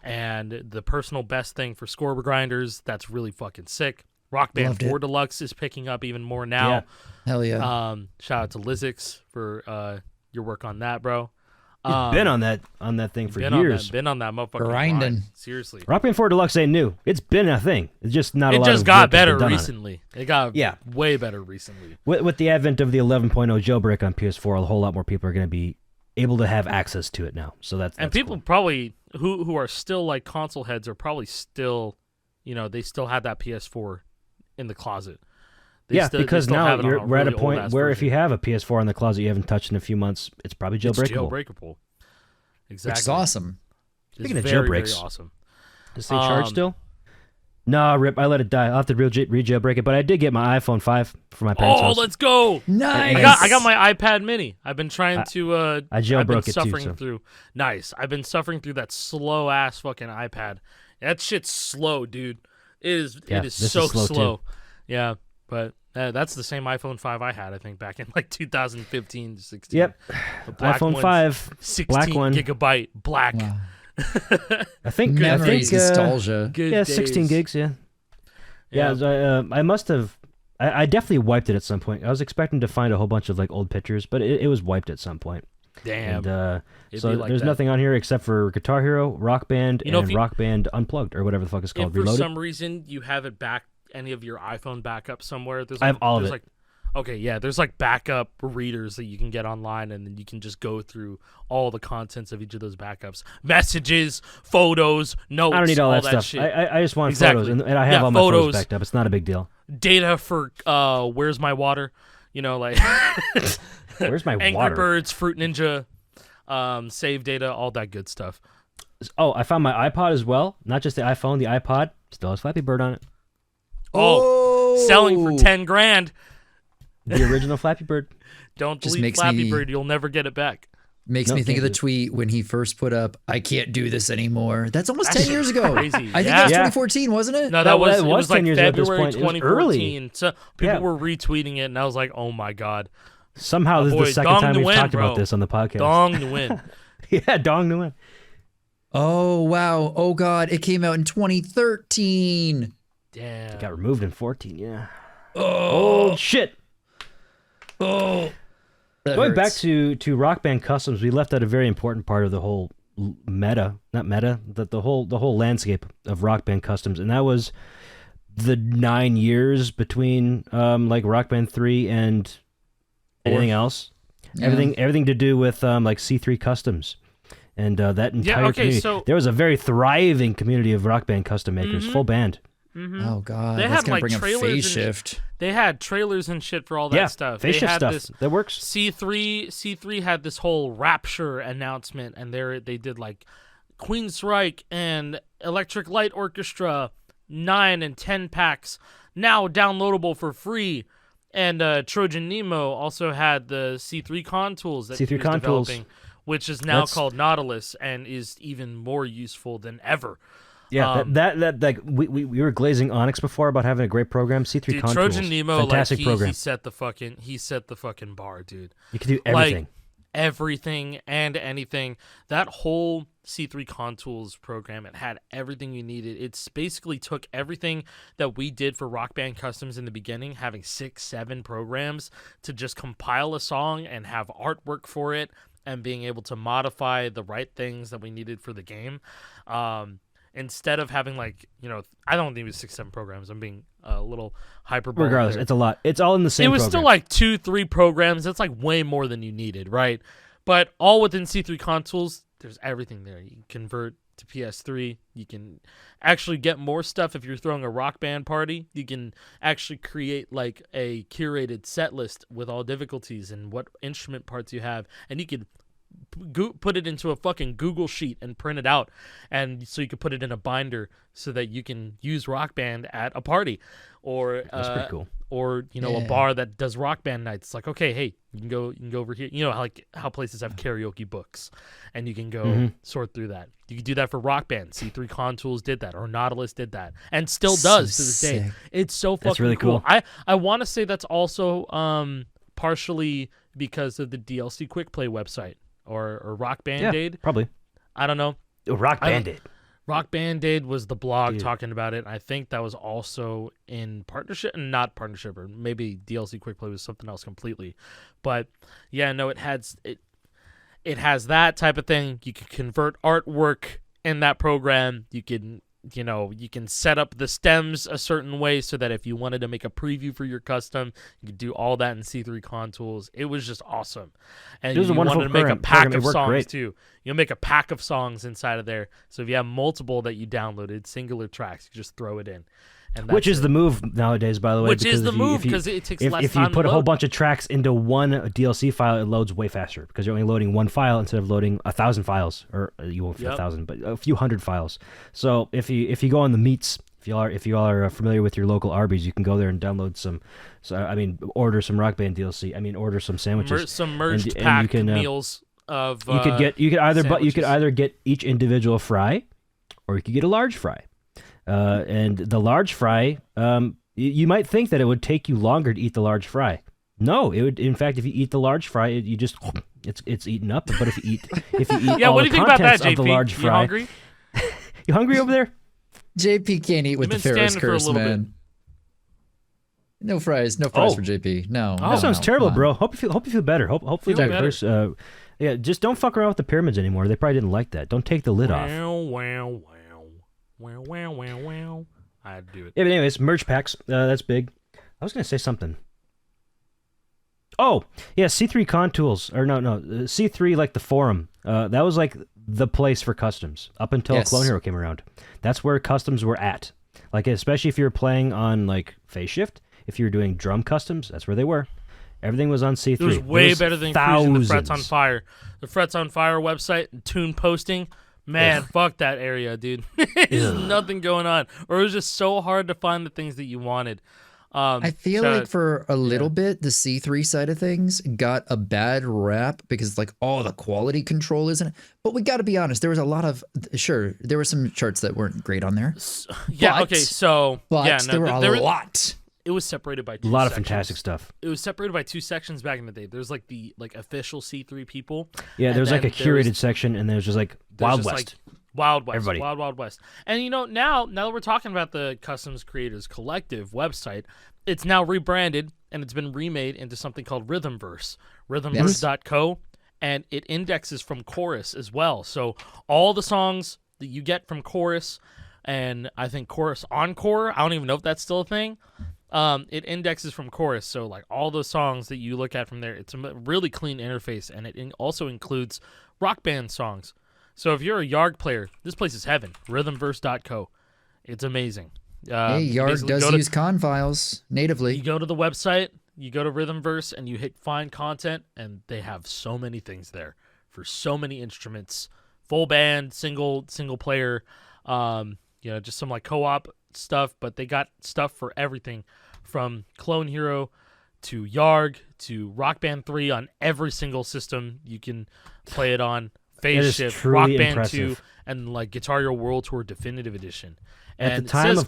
B: and the personal best thing for score grinders. That's really fucking sick. Rock Band 4 Deluxe is picking up even more now.
C: Yeah. Hell yeah.
B: Shout out to Lizix for your work on that, bro.
A: You've been on that thing for years.
B: Been on that motherfucker.
C: Grinding.
B: Seriously.
A: Rock Band 4 Deluxe ain't new. It's been a thing. It's just not a lot of
B: It just got
A: work has been
B: better
A: done on it.
B: recently. It got way better recently.
A: With the advent of the 11.0 jailbreak on PS4, a whole lot more people are going to be able to have access to it now. So that's
B: and people
A: cool.
B: probably who are still like console heads are probably still, they still have that PS4 in the closet.
A: Because now we're at a point where if you have a PS4 in the closet you haven't touched in a few months, it's probably jailbreakable.
B: It's jailbreakable. Exactly.
C: Which is awesome.
A: Speaking of
B: very,
A: jailbreaks,
B: very awesome.
A: Does they charge still? No, rip. I let it die. I'll have to re-jailbreak it, but I did get my iPhone 5 for my parents' house.
B: Oh, let's go!
C: Nice.
B: I got my iPad Mini. I've been trying to.
A: I jailbroke it
B: suffering
A: too.
B: through. Nice. I've been suffering through that slow ass fucking iPad. That shit's slow, dude. It is. It is so slow. Yeah, but that's the same iPhone 5 I had. I think back in like 2015 to 16.
A: Yep. iPhone 5,
B: 16
A: black one.
B: gigabyte black.
C: Wow.
A: I think
C: Memories, nostalgia.
B: Good
A: yeah,
B: days.
A: 16 gigs. Yeah. I must have. I definitely wiped it at some point. I was expecting to find a whole bunch of like old pictures, but it was wiped at some point.
B: Damn.
A: And,
B: It'd
A: so
B: be like
A: there's
B: that.
A: nothing on here except for Guitar Hero, Rock Band, and Rock Band Unplugged, or whatever the fuck it's called.
B: If for
A: Reloaded.
B: some reason you have it back, any of your iPhone backup somewhere,
A: I have all of it.
B: Like, okay, yeah, there's like backup readers that you can get online, and then you can just go through all the contents of each of those backups, messages, photos, notes.
A: I don't need all that
B: that
A: stuff.
B: shit.
A: I just want
B: Exactly.
A: photos, and I have all my photos backed up. It's not a big deal.
B: Data for Where's My Water? Like
A: Where's my
B: Angry
A: water?
B: Birds, Fruit Ninja, save data, all that good stuff.
A: Oh, I found my iPod as well. Not just the iPhone, the iPod still has Flappy Bird on it.
B: Selling for $10,000.
A: The original Flappy Bird.
B: Don't
C: Just
B: delete
C: makes
B: Flappy
C: me-
B: Bird. You'll never get it back.
C: Makes
A: No,
C: me think of the
A: can't do
C: tweet when he first put up, "I can't do this anymore." That's almost 10 years ago.
B: Crazy.
C: I think
B: Yeah.
C: that was
A: Yeah.
C: 2014, wasn't it?
B: No,
A: That
B: it
A: was
B: was
A: 10
B: like
A: years ago at this
B: February
A: point. It was
B: 2014. So people
A: Yeah.
B: were retweeting it, and I was like, "Oh my god,
A: Somehow this is
B: boy,
A: the second
B: Dong
A: time we've
B: Nguyen,
A: talked
B: bro.
A: about this on the podcast.
B: Dong to win."
A: Yeah, Dong Nguyen.
C: Oh, wow. Oh, God. It came out in 2013.
B: Damn.
A: It got removed in 14, yeah.
C: Oh,
A: Oh, shit.
C: oh. That
A: Going back
C: hurts.
A: to Rock Band Customs, we left out a very important part of the whole the whole landscape of Rock Band Customs, and that was the 9 years between like Rock Band 3 and anything else.
C: Yeah.
A: Everything to do with like C3 Customs. And that entire community.
B: so-
A: There was a very thriving community of Rock Band custom makers, full band.
C: Oh, God.
B: They
C: That's
B: had,
C: going
B: like,
C: to bring a
B: trailers
C: phase
B: and-
C: shift.
B: They had trailers and shit for all that
A: Yeah,
B: stuff.
A: face
B: They
A: shift
B: had
A: stuff.
B: this
A: That works.
B: C3 had this whole Rapture announcement, and they did like Queensryche and Electric Light Orchestra 9 and 10 packs now downloadable for free. And Trojan Nemo also had the C3 Con Tools that
A: C3
B: he was
A: Con Tools.
B: developing, which is now called Nautilus and is even more useful than ever.
A: Yeah, that like we were glazing Onyx before about having a great program. C3
B: Dude,
A: Con
B: Trojan
A: Tools,
B: Nemo,
A: fantastic
B: like
A: program.
B: he set the fucking bar, dude.
A: You can do everything.
B: Like, everything and anything. That whole C3 Contools program, it had everything you needed. It's basically took everything that we did for Rock Band Customs in the beginning, having 6-7 programs, to just compile a song and have artwork for it and being able to modify the right things that we needed for the game. Instead of having like, I don't think it was 6-7 programs. I'm being a little hyperbolic.
A: Regardless, it's a lot. It's all in the same
B: It was
A: program.
B: still like 2-3 programs. That's like way more than you needed, right? But all within C3 Contools, there's everything there. You can convert to PS3. You can actually get more stuff if you're throwing a Rock Band party. You can actually create like a curated set list with all difficulties and what instrument parts you have. And you could put it into a fucking Google sheet and print it out, and so you could put it in a binder so that you can use Rock Band at a party, or
A: That's pretty cool.
B: Or a bar that does Rock Band nights. Like, okay, hey, you can go over here. Like how places have karaoke books, and you can go sort through that. You can do that for Rock Band. C3 Contools did that, or Nautilus did that, and still does to this day. It's so fucking
A: really cool.
B: I want to say that's also partially because of the DLC Quick Play website. Or Rock Band-Aid.
A: Yeah, probably.
B: I don't know.
A: Rock Band-Aid.
B: Rock Band-Aid was the blog talking about it. I think that was also in partnership, not partnership, or maybe DLC Quick Play was something else completely. But yeah, no, it has that type of thing. You can convert artwork in that program. You can set up the stems a certain way so that if you wanted to make a preview for your custom, you could do all that in C3 Contools. It was just awesome. And you wanted to make a pack of songs too. You'll make a pack of songs inside of there. So if you have multiple that you downloaded, singular tracks, you just throw it in. And
A: Which is the move nowadays, by the way.
B: Which is the move, because it takes less time to
A: If you put a whole bunch of tracks into one DLC file, it loads way faster because you're only loading one file instead of loading 1,000 files, or you won't fit 1,000, but a few hundred files. So if you go on the meets, if you all are familiar with your local Arby's, you can go there and download order some Rock Band DLC. Order some sandwiches,
B: some merged pack meals of.
A: You could either get each individual fry, or you could get a large fry. And the large fry, you might think that it would take you longer to eat the large fry. No, it would. In fact, if you eat the large fry, it's eaten up. But if you eat all
B: what
A: the
B: do you think about that,
A: contents of the
B: JP?
A: large fry,
B: you hungry?
A: You hungry over there?
C: JP can't eat with the Pharaoh's curse, man.
B: Bit.
C: No fries for JP. No.
A: That sounds terrible, bro. Hope you feel better. Hopefully,
B: better.
A: Just don't fuck around with the pyramids anymore. They probably didn't like that. Don't take the lid off.
B: Wow. I'd do it.
A: Yeah, but anyways, merch packs. That's big. I was gonna say something. Oh, yeah, C3 Contools, or no, C3 like the forum. That was like the place for customs up until Clone Hero came around. That's where customs were at. Like, especially if you were playing on like Phase Shift, if you were doing drum customs, that's where they were. Everything was on C3.
B: It was way better than cruising the Frets on Fire. The Frets on Fire website and tune posting. Man, fuck that area, dude. There's nothing going on. Or it was just so hard to find the things that you wanted.
C: I feel like for a little bit, the C3 side of things got a bad rap because like all the quality control isn't it? But we got to be honest, there was a lot of, there were some charts that weren't great on there.
B: But
C: there were a lot.
B: It was separated by two
A: sections. A lot
B: of
A: fantastic stuff.
B: It was separated by two sections back in the day. There's like the official C3 people.
A: Yeah, there's like a curated section, and there's just like Wild West.
B: Wild West.
A: Everybody.
B: Wild West. And now that we're talking about the Customs Creators Collective website, it's now rebranded and it's been remade into something called RhythmVerse. RhythmVerse.co, and it indexes from Chorus as well. So all the songs that you get from Chorus, and I think Chorus Encore, I don't even know if that's still a thing. It indexes from Chorus, so like all those songs that you look at from there, it's a really clean interface, and it also includes Rock Band songs. So if you're a YARG player, this place is heaven. RhythmVerse.co, it's amazing.
C: Hey, YARG does use con files natively.
B: You go to the website, you go to RhythmVerse, and you hit Find Content, and they have so many things there for so many instruments, full band, single player, just some like co-op stuff, but they got stuff for everything from Clone Hero to YARG to Rock Band 3 on every single system you can play it on. Phase Shift, Rock Band
A: impressive.
B: 2, and like Guitar Hero World Tour Definitive Edition.
A: At
B: And
A: the time
B: it says
A: of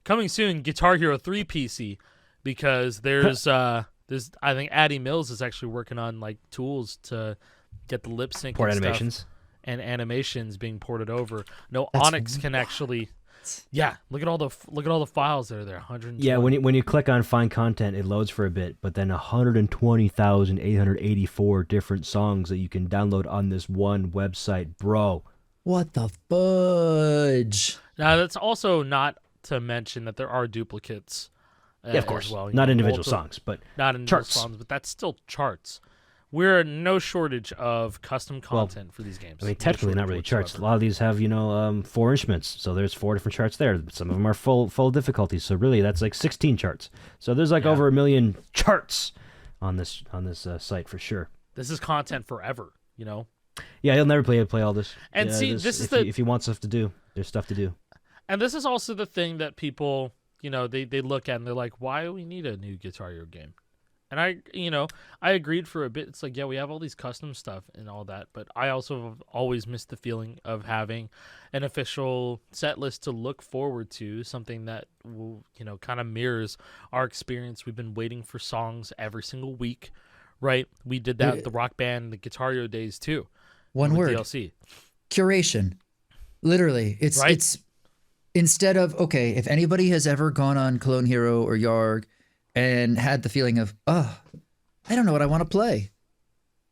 B: coming soon, Guitar Hero 3 PC, because there's I think Addy Mills is actually working on like tools to get the lip sync
A: Port
B: and
A: animations.
B: stuff and animations being ported over. No,
C: That's
B: Onyx can actually. Yeah, look at all the files that are there. 120.
A: Yeah, when you click on find content, it loads for a bit, but then 120,884 different songs that you can download on this one website, bro.
C: What the fudge?
B: Now that's also not to mention that there are duplicates.
A: Yeah, of course.
B: As well.
A: Not individual songs, but
B: not individual
A: charts.
B: songs, but that's still charts. We're in no shortage of custom content for these games.
A: I mean, technically not really charts. A lot of these have, 4 instruments, so there's 4 different charts there. Some of them are full difficulty, so really that's like 16 charts. So there's like over 1 million charts on this site for sure.
B: This is content forever,
A: Yeah, he'll never play all this.
B: And see, this is
A: if you want stuff to do, there's stuff to do.
B: And this is also the thing that people, they look at and they're like, why do we need a new Guitar Hero game? And I agreed for a bit. It's like, yeah, we have all these custom stuff and all that, but I also have always missed the feeling of having an official set list to look forward to, something that will, kind of mirrors our experience. We've been waiting for songs every single week, right? We did that with the Rock Band, the Guitar Hero days too.
C: One word.
B: DLC.
C: Curation. Literally. It's instead of, okay, if anybody has ever gone on Clone Hero or Yarg and had the feeling of, I don't know what I want to play.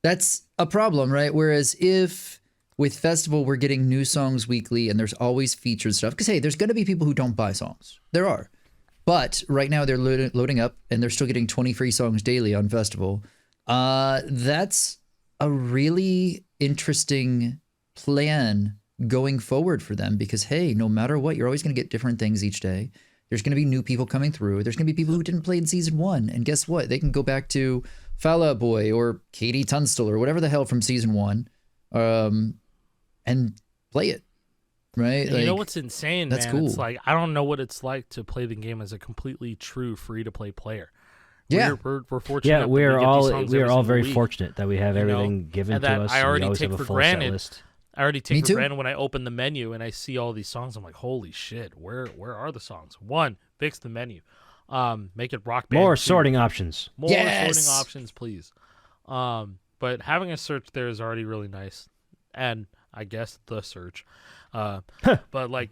C: That's a problem, right? Whereas if with Festival, we're getting new songs weekly and there's always featured stuff. Because, hey, there's going to be people who don't buy songs. There are. But right now they're loading up and they're still getting 20 free songs daily on Festival. That's a really interesting plan going forward for them because, hey, no matter what, you're always going to get different things each day. There's going to be new people coming through. There's going to be people who didn't play in Season 1. And guess what? They can go back to Fall Out Boy or Katie Tunstall or whatever the hell from Season 1 and play it, right?
B: And you know what's insane,
C: that's
B: man?
C: cool.
B: It's like, I don't know what it's like to play the game as a completely true free-to-play player.
C: Yeah.
B: We're fortunate.
A: Yeah,
B: that
A: we are
B: get
A: all
B: these
A: very
B: songs every single week.
A: fortunate that we have everything given
B: and
A: to
B: that
A: us.
B: I already
A: we always
B: take
A: have a
B: for
A: full set
B: granted.
A: list.
B: I already
C: Me
B: take for
C: too.
B: granted when I open the menu and I see all these songs. I'm like, holy shit, where are the songs? One, fix the menu. Make it Rock Band.
A: More
B: 2.
A: sorting options.
B: More
C: Yes!
B: sorting options, please. But having a search there is already really nice. And I guess the search. But like,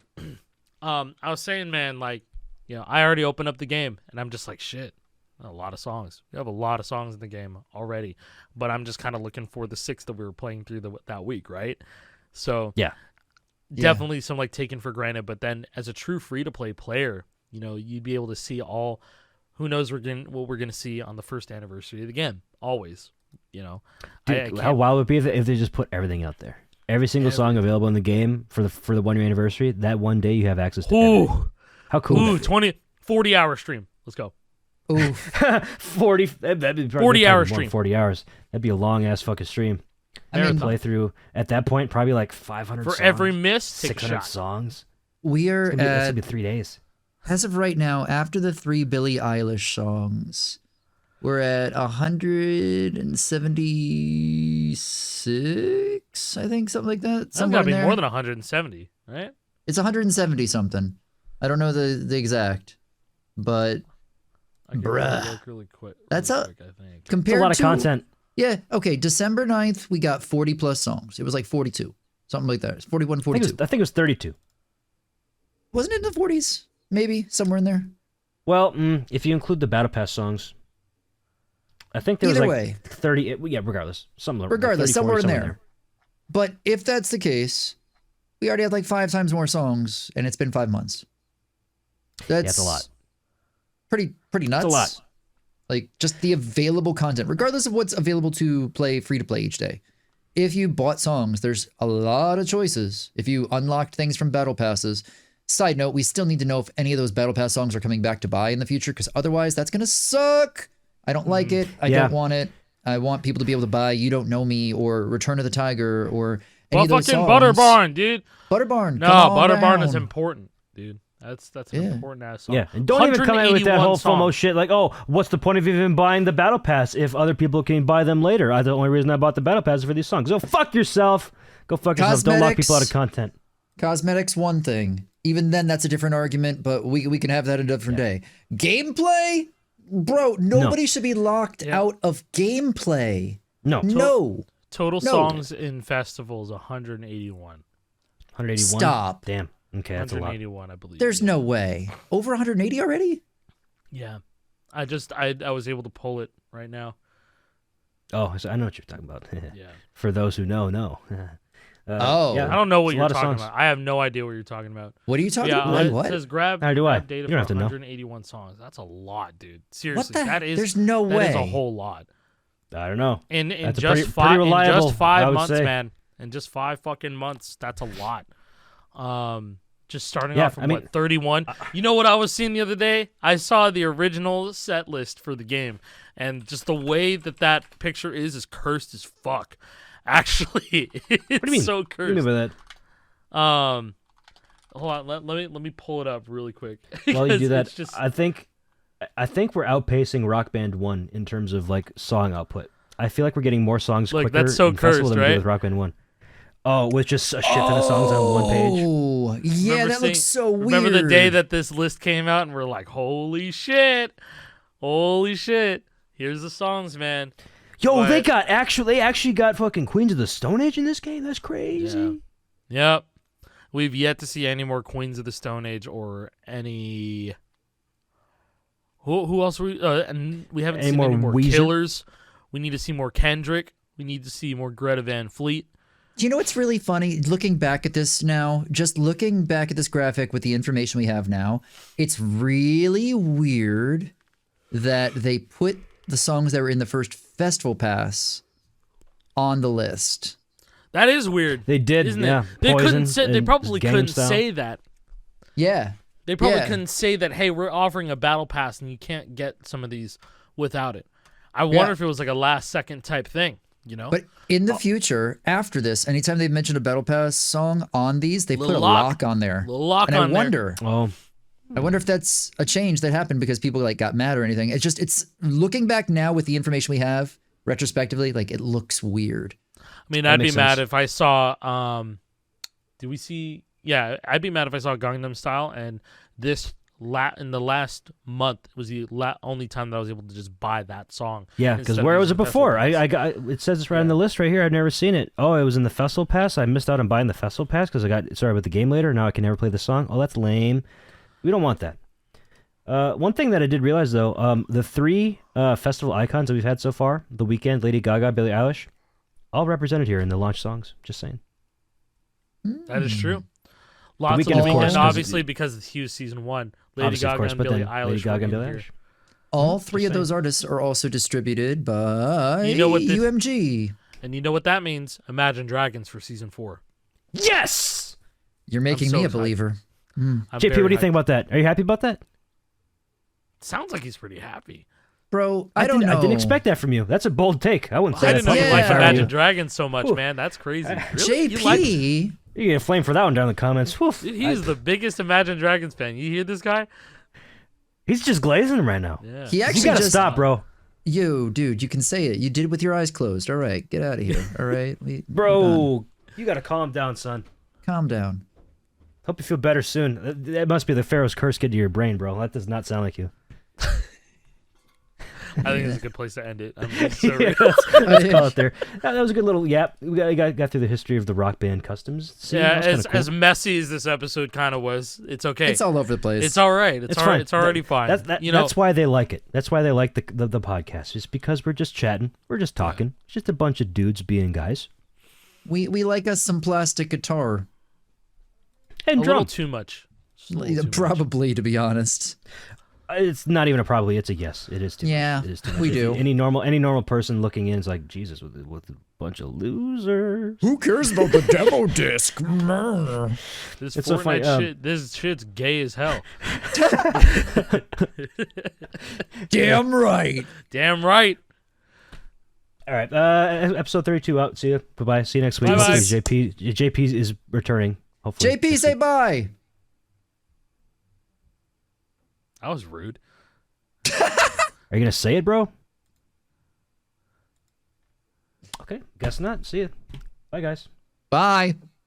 B: I was saying, man, like, I already opened up the game and I'm just like, shit. A lot of songs. We have a lot of songs in the game already, but I'm just kind of looking for the 6 that we were playing through that week, right? So
A: Yeah.
B: definitely some like taken for granted. But then as a true free-to-play player, you'd be able to see all. Who knows what we're gonna see on the first anniversary of the game? Always,
A: Dude,
B: I
A: how wild would it be if they just put everything out there? Every single song available in the game for the 1 year anniversary. That one day you have access to everything. How cool!
B: Ooh, 40 hour stream. Let's go.
C: Ooh.
A: 40. That'd be
B: 40 hour
A: more than
B: stream.
A: 40 hours. That'd be a long ass fucking stream.
C: I mean,
A: Play through at that point probably like 500
B: For
A: songs,
B: every miss, take a
A: 600
B: shot.
A: songs.
C: we are
A: That's
C: at,
A: gonna be 3 days.
C: as of right now, after the 3 Billie Eilish songs, we're at 176, I think, something like that.
B: That's
C: Somewhere
B: gotta
C: in
B: be
C: there.
B: more than 170, right?
C: It's 170 something. I don't know the exact, but
B: I can
C: Bruh.
B: look really quick.
C: That's
B: really
C: a-
B: quick, I think.
A: It's
C: compared
A: a lot of
C: to
A: content.
C: Yeah, okay. December 9th, we got 40 plus songs. It was like 42, something like that. It's 41, 42.
A: I think it was 32.
C: Wasn't it in the 40s? Maybe somewhere in there.
A: Well, if you include the Battle Pass songs, I think there was
C: Either
A: like
C: way.
A: 30. Yeah, regardless.
C: Regardless,
A: 30, 40,
C: somewhere in there. But if that's the case, we already had like 5 times more songs, and it's been 5 months. That's
A: a lot.
C: Pretty nuts.
A: It's a lot.
C: Like just the available content, regardless of what's available to play free to play each day. If you bought songs, there's a lot of choices. If you unlocked things from battle passes. Side note, we still need to know if any of those battle pass songs are coming back to buy in the future, because otherwise that's gonna suck. I don't like it. I don't want it. I want people to be able to buy You Don't Know Me or Return of the Tiger or any of those
B: fucking
C: songs.
B: Butterbarn, dude.
C: Butterbarn.
B: No,
C: come on
B: Butterbarn is
C: down.
B: important, dude. That's an
C: Yeah.
B: important ass song.
A: Yeah, and don't even come out with that
B: 181
A: whole FOMO
B: songs.
A: shit like, oh, what's the point of even buying the Battle Pass if other people can buy them later? The only reason I bought the Battle Pass is for these songs. So fuck yourself. Go fuck yourself. Don't lock people out of content.
C: Cosmetics, one thing. Even then, that's a different argument, but we can have that a different day. Gameplay? Bro, nobody should be locked out of gameplay. No.
B: Total songs in festivals 181.
A: 181.
C: Stop.
A: Damn. Okay, that's a lot.
B: 181, I believe.
C: There's no way. Over 180 already?
B: Yeah. I was able to pull it right now.
A: Oh, so I know what you're talking about.
B: Yeah.
A: For those who know.
C: Yeah.
B: I don't know what you're talking
A: songs.
B: about. I have no idea what you're talking about.
C: What are you talking about? What?
B: It says grab
A: How do I?
B: data
A: You don't have
B: for
A: to know.
B: 181 songs. That's a lot, dude. Seriously,
C: What the?
B: that is.
C: There's no
B: that
C: way.
B: is a whole lot.
A: I don't know.
B: In
A: That's
B: just
A: pretty
B: five,
A: reliable,
B: in just 5
A: I would
B: months,
A: say.
B: man. In just 5 fucking months, that's a lot. Just starting
A: Yeah,
B: off from 31. You know what I was seeing the other day? I saw the original set list for the game, and just the way that picture is cursed as fuck. Actually, it's
A: What do you mean?
B: so cursed.
A: What do you mean by that?
B: Hold on, let me pull it up really quick.
A: While you do that,
B: It's just,
A: I think we're outpacing Rock Band 1 in terms of like song output. I feel like we're getting more songs
B: Look,
A: quicker
B: that's so
A: in Festival
B: cursed,
A: than we
B: right?
A: do with Rock Band 1. Oh, with just a shit ton of songs on one page.
C: Oh, yeah,
B: Remember
C: that looks so weird.
B: remember the day that this list came out, and we're like, holy shit, here's the songs, man.
A: Yo,
B: But-
A: they actually got fucking Queens of the Stone Age in this game. That's crazy.
B: Yep. We've yet to see any more Queens of the Stone Age or any. Who else? And we haven't
A: Any
B: seen
A: more
B: any more
A: Weezer?
B: Killers. We need to see more Kendrick. We need to see more Greta Van Fleet.
C: Do you know what's really funny? Looking back at this now, just looking back at this graphic with the information we have now, it's really weird that they put the songs that were in the first festival pass on the list.
B: That is weird.
A: They did,
B: isn't
A: yeah.
B: it? They
A: Poison
B: couldn't say. They
A: and
B: probably
A: Gangnam
B: couldn't
A: Style.
B: say that.
C: Yeah.
B: They probably
C: Yeah.
B: couldn't say that. Hey, we're offering a battle pass, and you can't get some of these without it. I wonder if it was like a last second type thing. You know.
C: But in the future, after this, anytime they've mentioned a Battle Pass song on these, they put a lock on there.
B: Little lock
C: and
B: on
C: I
B: there.
C: wonder,
A: Oh,
C: I wonder if that's a change that happened because people like got mad or anything. It's looking back now with the information we have retrospectively, like it looks weird.
B: I mean, I'd be
A: makes
B: mad
A: sense.
B: if I saw. Did we see? Yeah, I'd be mad if I saw Gangnam Style, and this in the last month was the only time that I was able to just buy that song.
A: yeah, because
B: instead
A: where
B: of
A: was it
B: using Festival
A: before?
B: Pass.
A: I got it says it's right on the list right here. I've never seen it. Oh, it was in the Festival Pass. I missed out on buying the Festival Pass because I got started with the game later. Now I can never play the song. Oh, that's lame. We don't want that. One thing that I did realize though, the 3 festival icons that we've had so far, The Weeknd, Lady Gaga, Billie Eilish, all represented here in the launch songs. Just saying.
B: That is true. Lots
A: Weeknd,
B: of
A: of
B: the
A: course,
B: weekend,
A: 'cause
B: obviously, because it's Hughes season 1. Lady
A: Obviously,
B: Gaga
A: of course,
B: and
A: but
B: Billie
A: then
B: Eilish.
A: Lady Gaga and
B: were
A: Billie
B: in
A: Eilish.
B: here.
C: All 3 of those artists are also distributed by
B: You know what this-
C: UMG.
B: And you know what that means? Imagine Dragons for season 4.
A: Yes.
C: You're making
B: so
C: me a
B: excited.
C: believer.
B: I'm
A: JP,
B: very
A: what do you
B: hyped.
A: think about that? Are you happy about that?
B: Sounds like he's pretty happy.
C: Bro, I don't
A: didn't,
C: know.
A: I didn't expect that from you. That's a bold take. I wouldn't say
B: I
A: that.
B: didn't know you
C: Yeah.
B: liked
A: if I were
B: Imagine
A: you.
B: Dragons so much,
A: Whew.
B: man. That's crazy. Really? You
C: JP,
B: like-
A: You get flamed for that one down in the comments. Woof.
B: Dude, he's the biggest Imagine Dragons fan. You hear this guy?
A: He's just glazing him right now.
B: Yeah.
C: he
A: You
C: actually
A: gotta
C: just
A: stop, bro.
C: Yo, dude, you can say it. You did it with your eyes closed. All right, get out of here. All right, we're done.
A: Bro, you gotta calm down, son.
C: Calm down.
A: Hope you feel better soon. That must be the Pharaoh's curse get to your brain, bro. That does not sound like you.
B: I think it's a good place to end it. I'm just so
A: Yeah, let's call it there. That was a good little yap. We got through the history of the Rock Band customs. See,
B: yeah,
A: that was
B: as
A: kinda cool.
B: as messy as this episode kind of was, it's okay.
C: It's all over the place.
B: It's all right. It's
A: fine.
B: It's already fine. You know,
A: That's why they like it. That's why they like the podcast. Just because we're just chatting. We're just talking. It's just a bunch of dudes being guys.
C: we like us some plastic guitar.
A: And
B: a little
A: drum.
B: too much. Just a little too much.
C: Probably, to be honest.
A: It's not even a probably. It's a yes. It is too
C: Yeah,
A: much. It is too much.
C: we do.
A: Any normal person looking in is like, Jesus, with a bunch of losers.
C: Who cares about the demo disc?
B: This
A: It's so
B: Fortnite
A: funny,
B: shit. This shit's gay as hell.
C: Damn right.
B: Damn right.
A: All right. Episode 32 out. See you. Bye-bye. See you next week.
B: Bye-bye.
A: JP is returning. Hopefully.
C: JP, say bye.
B: That was rude.
A: Are you going to say it, bro? Okay. Guess not. See you. Bye, guys.
C: Bye.